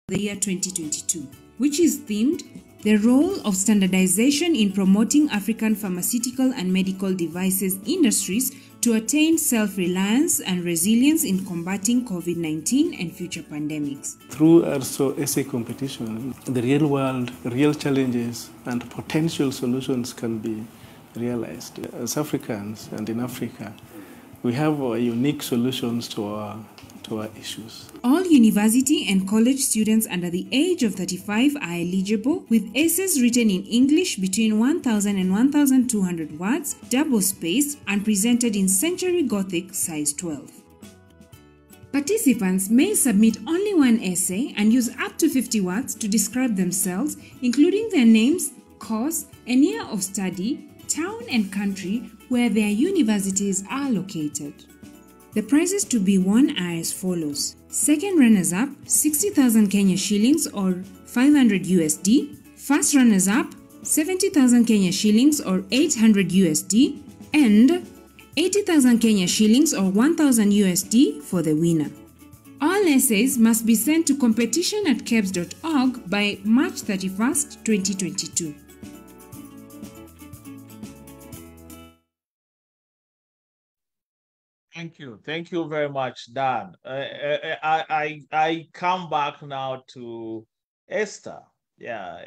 The year 2022, which is themed The Role of Standardization in Promoting African Pharmaceutical and Medical Devices Industries to Attain Self-Reliance and Resilience in Combating COVID-19 and Future Pandemics. Through also essay competition, the real world, real challenges and potential solutions can be realized. As Africans and in Africa, we have unique solutions to our issues. All university and college students under the age of 35 are eligible, with essays written in English between 1,000 and 1,200 words, double-spaced, and presented in Century Gothic size 12. Participants may submit only one essay and use up to 50 words to describe themselves, including their names, course, and year of study, town and country where their universities are located. The prizes to be won are as follows. Second runners-up, 60,000 Kenya shillings or 500 USD. First runners-up, 70,000 Kenya shillings or 800 USD. And 80,000 Kenya shillings or 1,000 USD for the winner. All essays must be sent to competition@kebs.org by March 31st, 2022. Thank you very much, Dan. I come back now to Esther. Yeah,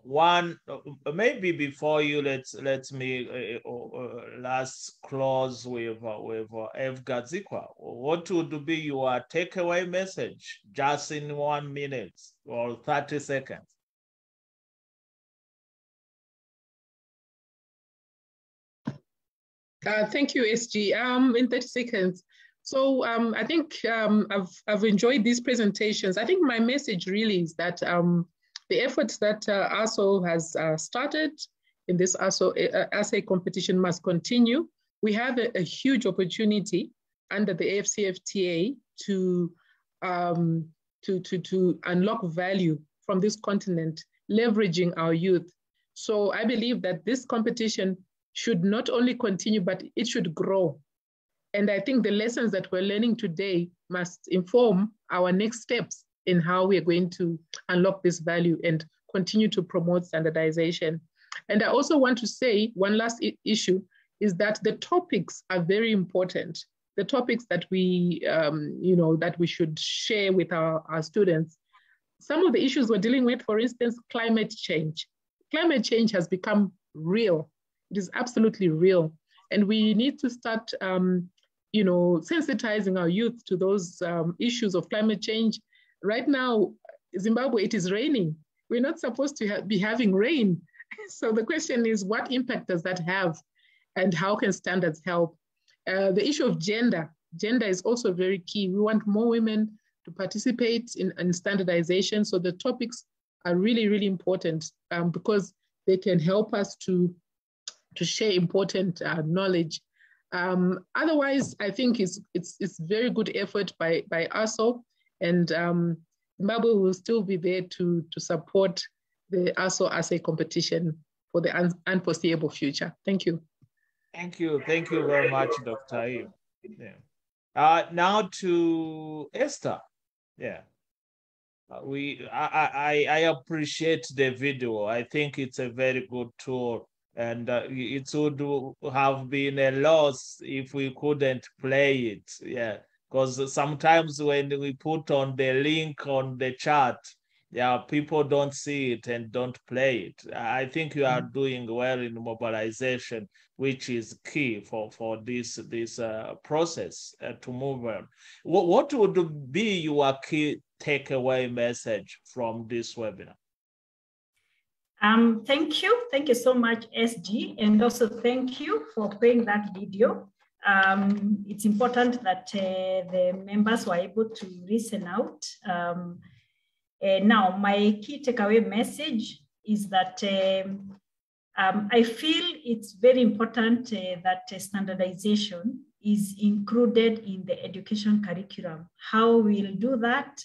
one maybe before you let's me last close with F. Gadzikwa. What would be your takeaway message, just in 1 minute or 30 seconds? Thank you, SG. In 30 seconds. So I think I've enjoyed these presentations. I think my message really is that the efforts that ASO has started in this ASO essay competition must continue. We have a huge opportunity under the AFCFTA to unlock value from this continent, leveraging our youth. So I believe that this competition should not only continue, but it should grow. And I think the lessons that we're learning today must inform our next steps in how we are going to unlock this value and continue to promote standardization. And I also want to say one last issue is that the topics are very important. The topics that we, that we should share with our students. Some of the issues we're dealing with, for instance, climate change. Climate change has become real. It is absolutely real. And we need to start, sensitizing our youth to those issues of climate change. Right now, Zimbabwe, it is raining. We're not supposed to be having rain. So the question is, what impact does that have? And how can standards help? The issue of gender. Gender is also very key. We want more women to participate in standardization. So the topics are really, really important because they can help us to share important knowledge. Otherwise, I think it's very good effort by ASO, and Zimbabwe will still be there to support the ASO as a competition for the unforeseeable future. Thank you. Thank you very much, Dr. Eve. Yeah. Now to Esther. Yeah. I appreciate the video. I think it's a very good tool, and it would have been a loss if we couldn't play it. Yeah, because sometimes when we put on the link on the chat, yeah, people don't see it and don't play it. I think you are doing well in mobilization, which is key for this process to move on. What would be your key takeaway message from this webinar? Thank you so much, SG, and also thank you for playing that video. It's important that the members were able to listen out. Now, my key takeaway message is that I feel it's very important that standardization is included in the education curriculum. How we'll do that,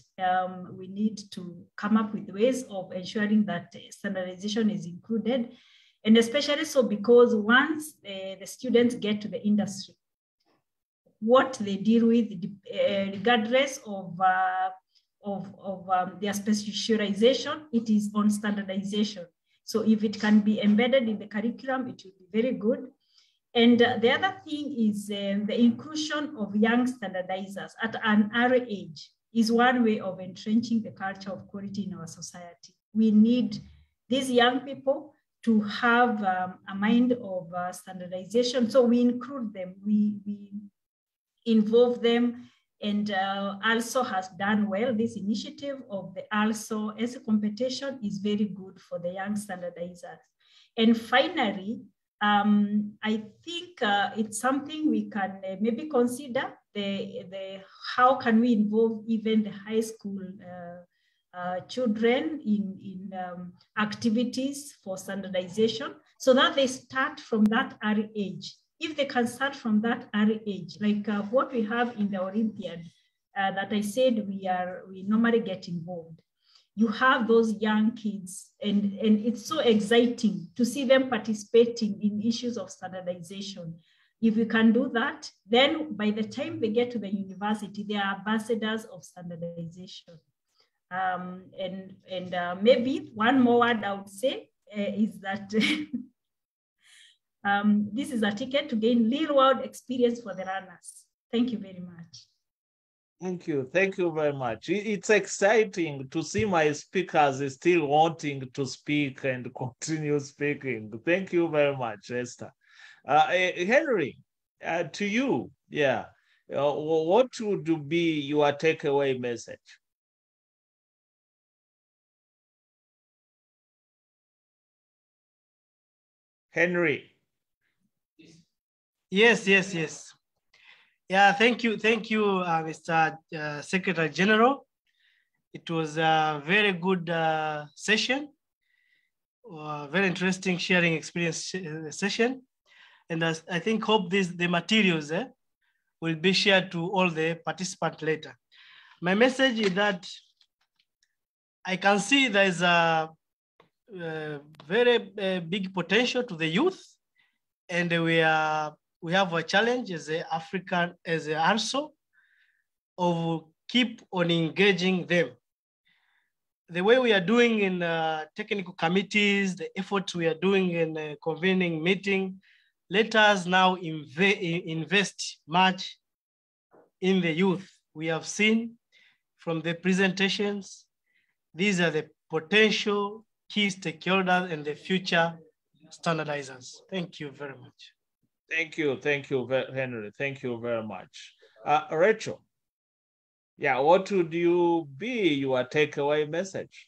we need to come up with ways of ensuring that standardization is included, and especially so because once the students get to the industry, what they deal with, regardless of their specialization, it is on standardization. So if it can be embedded in the curriculum, it will be very good. And the other thing is the inclusion of young standardizers at an early age is one way of entrenching the culture of quality in our society. We need these young people to have a mind of standardization. So we include them, we involve them, and ALSO has done well. This initiative of the ALSO as a competition is very good for the young standardizers. And finally, I think it's something we can maybe consider, how can we involve even the high school children in activities for standardization so that they start from that early age. If they can start from that early age, like what we have in the Olympiad that I said we normally get involved. You have those young kids, and it's so exciting to see them participating in issues of standardization. If you can do that, then by the time they get to the university, they are ambassadors of standardization. Maybe one more word I would say is that this is a ticket to gain real-world experience for the runners. Thank you very much. Thank you very much. It's exciting to see my speakers still wanting to speak and continue speaking. Thank you very much, Esther. Henry, to you, yeah. What would be your takeaway message? Henry. Yes. Yeah, thank you, Mr. Secretary General. It was a very good session, very interesting sharing experience session. And I hope the materials will be shared to all the participants later. My message is that I can see there is a very big potential to the youth, and we have a challenge as African, as ALSO, of keep on engaging them. The way we are doing in technical committees, the efforts we are doing in convening meeting, let us now invest much in the youth. We have seen from the presentations, these are the potential key stakeholders and the future standardizers. Thank you very much. Thank you, Henry. Thank you very much. Rachel, yeah, what would you be your takeaway message?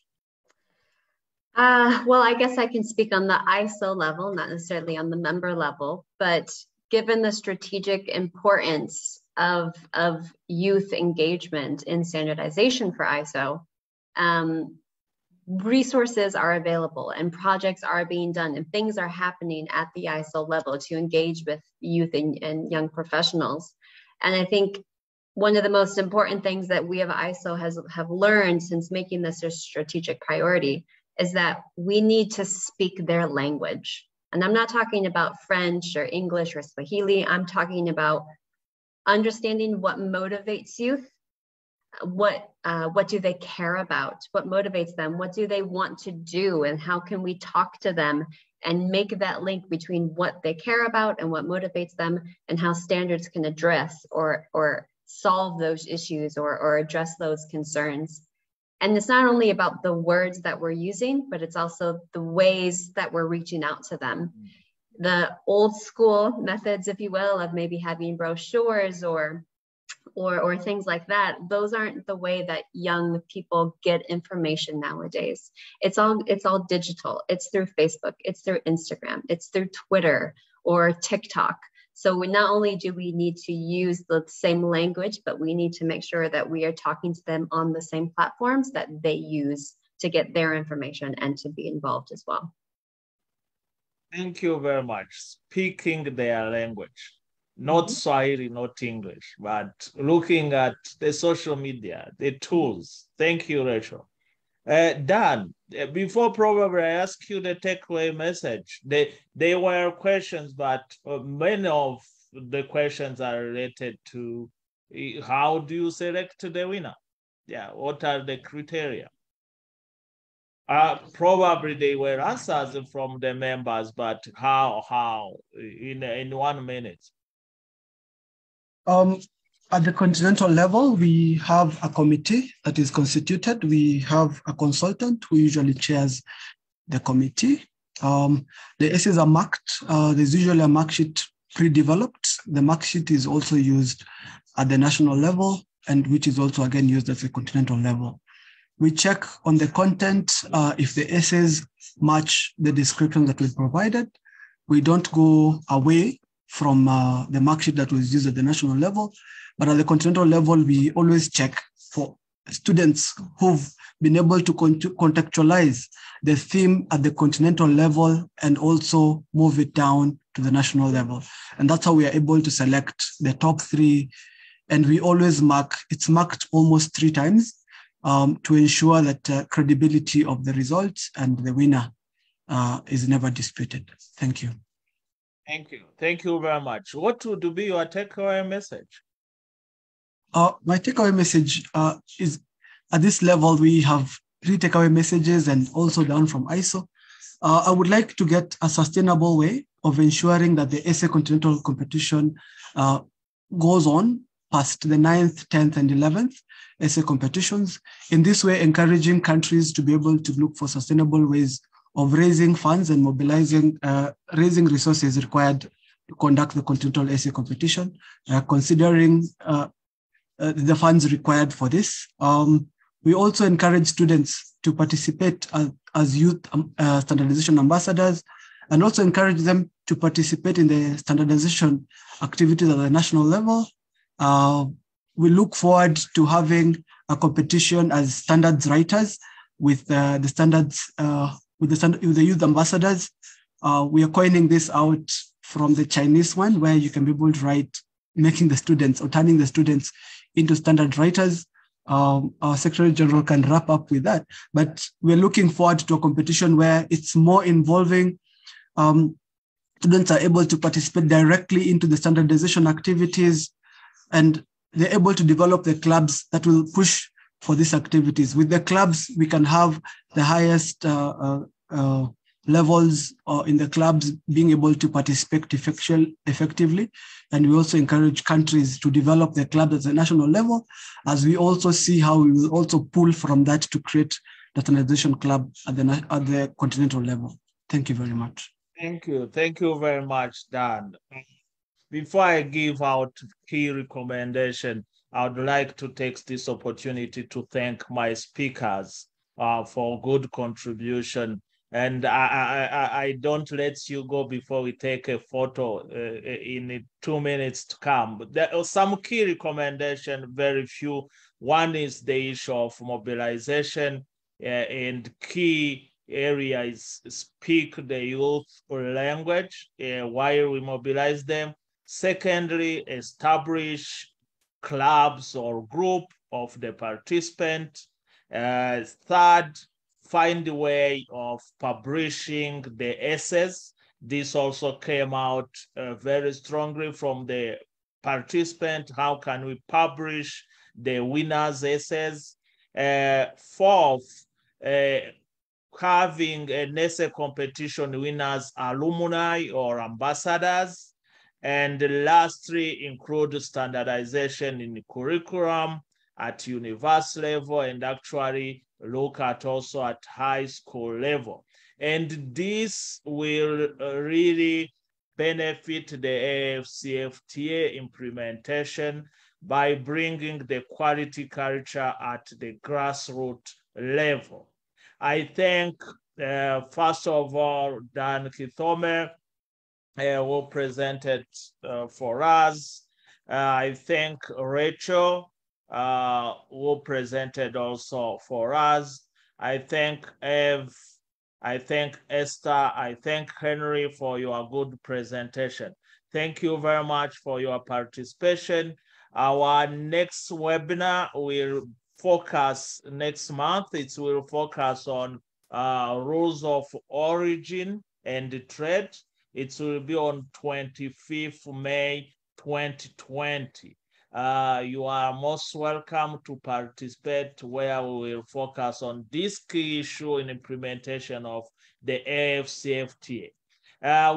Well, I guess I can speak on the ISO level, not necessarily on the member level, but given the strategic importance of youth engagement in standardization for ISO, resources are available and projects are being done and things are happening at the ISO level to engage with youth and young professionals. And I think one of the most important things that we of ISO have learned since making this a strategic priority is that we need to speak their language. And I'm not talking about French or English or Swahili. I'm talking about understanding what motivates youth. What do they care about? What motivates them? What do they want to do? And how can we talk to them and make that link between what they care about and what motivates them, and how standards can address or solve those issues or address those concerns. And it's not only about the words that we're using, but it's also the ways that we're reaching out to them. The old school methods, if you will, of maybe having brochures or things like that, those aren't the way that young people get information nowadays. It's all digital. It's through Facebook, it's through Instagram, it's through Twitter or TikTok. So not only do we need to use the same language, but we need to make sure that we are talking to them on the same platforms that they use to get their information and to be involved as well. Thank you very much. Speaking their language. Not Swahili, not English, but looking at the social media, the tools. Thank you, Rachel. Dan, before probably I ask you the takeaway message, they were questions, but many of the questions are related to how do you select the winner? Yeah, what are the criteria? Probably they were answers from the members, but how in 1 minute? At the continental level, we have a committee that is constituted. We have a consultant who usually chairs the committee. The essays are marked. There's usually a mark sheet pre-developed. The mark sheet is also used at the national level, and which is also again used at the continental level. We check on the content if the essays match the description that we provided. We don't go away from the mark sheet that was used at the national level. But at the continental level, we always check for students who've been able to contextualize the theme at the continental level and also move it down to the national level. And that's how we are able to select the top 3. And we always it's marked almost 3 times to ensure that credibility of the results and the winner is never disputed. Thank you. Thank you. Thank you very much. What would be your takeaway message? My takeaway message is at this level, we have 3 takeaway messages and also down from ISO. I would like to get a sustainable way of ensuring that the essay continental competition goes on past the 9th, 10th, and 11th essay competitions. In this way, encouraging countries to be able to look for sustainable ways of raising funds and mobilizing, raising resources required to conduct the continental essay competition, considering the funds required for this. We also encourage students to participate as youth standardization ambassadors, and also encourage them to participate in the standardization activities at the national level. We look forward to having a competition as standards writers with the standards, with the youth ambassadors. We are coining this out from the Chinese one, where you can be able to write, making the students or turning the students into standard writers. Our Secretary General can wrap up with that. But we're looking forward to a competition where it's more involving. Students are able to participate directly into the standardization activities, and they're able to develop the clubs that will push for these activities. With the clubs, we can have the highest levels in the clubs being able to participate effectively. And we also encourage countries to develop their clubs at the national level, as we also see how we will also pull from that to create the standardization club at the continental level. Thank you very much. Thank you. Thank you very much, Dan. Before I give out key recommendation, I would like to take this opportunity to thank my speakers for good contribution. And I don't let you go before we take a photo in 2 minutes to come. There are some key recommendation, very few. One is the issue of mobilization. and key area is speak the youth language while we mobilize them. Secondly, establish clubs or group of the participant. Third, find a way of publishing the essays. This also came out very strongly from the participant. How can we publish the winners' essays? Fourth, having an essay competition winners alumni or ambassadors. And lastly, include standardization in the curriculum at university level and actually look at also at high school level. And this will really benefit the AFCFTA implementation by bringing the quality culture at the grassroots level. I thank, first of all, Dan Kithome, who presented for us. I thank Rachel, who presented also for us. I thank Eve, I thank Esther, I thank Henry for your good presentation. Thank you very much for your participation. Our next webinar will focus next month. It will focus on rules of origin and trade. It will be on 25th May 2020. You are most welcome to participate, where we will focus on this key issue in implementation of the AFCFTA.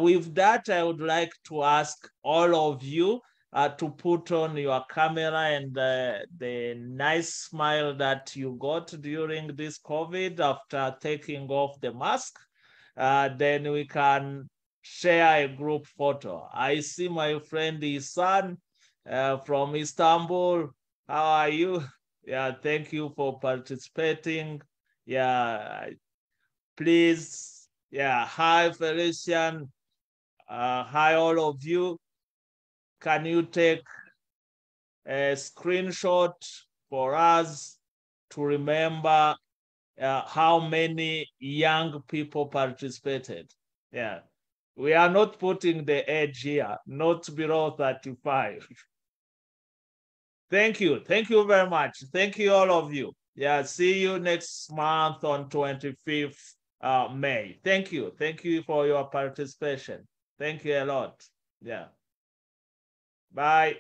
With that, I would like to ask all of you to put on your camera and the nice smile that you got during this COVID after taking off the mask. Then we can share a group photo. I see my friend Isan from Istanbul. How are you? Yeah, thank you for participating. Yeah, please. Yeah, hi Felician. Hi all of you. Can you take a screenshot for us to remember how many young people participated? Yeah. We are not putting the age here, not below 35. Thank you. Thank you very much. Thank you, all of you. Yeah, see you next month on 25th May. Thank you. Thank you for your participation. Thank you a lot. Yeah. Bye.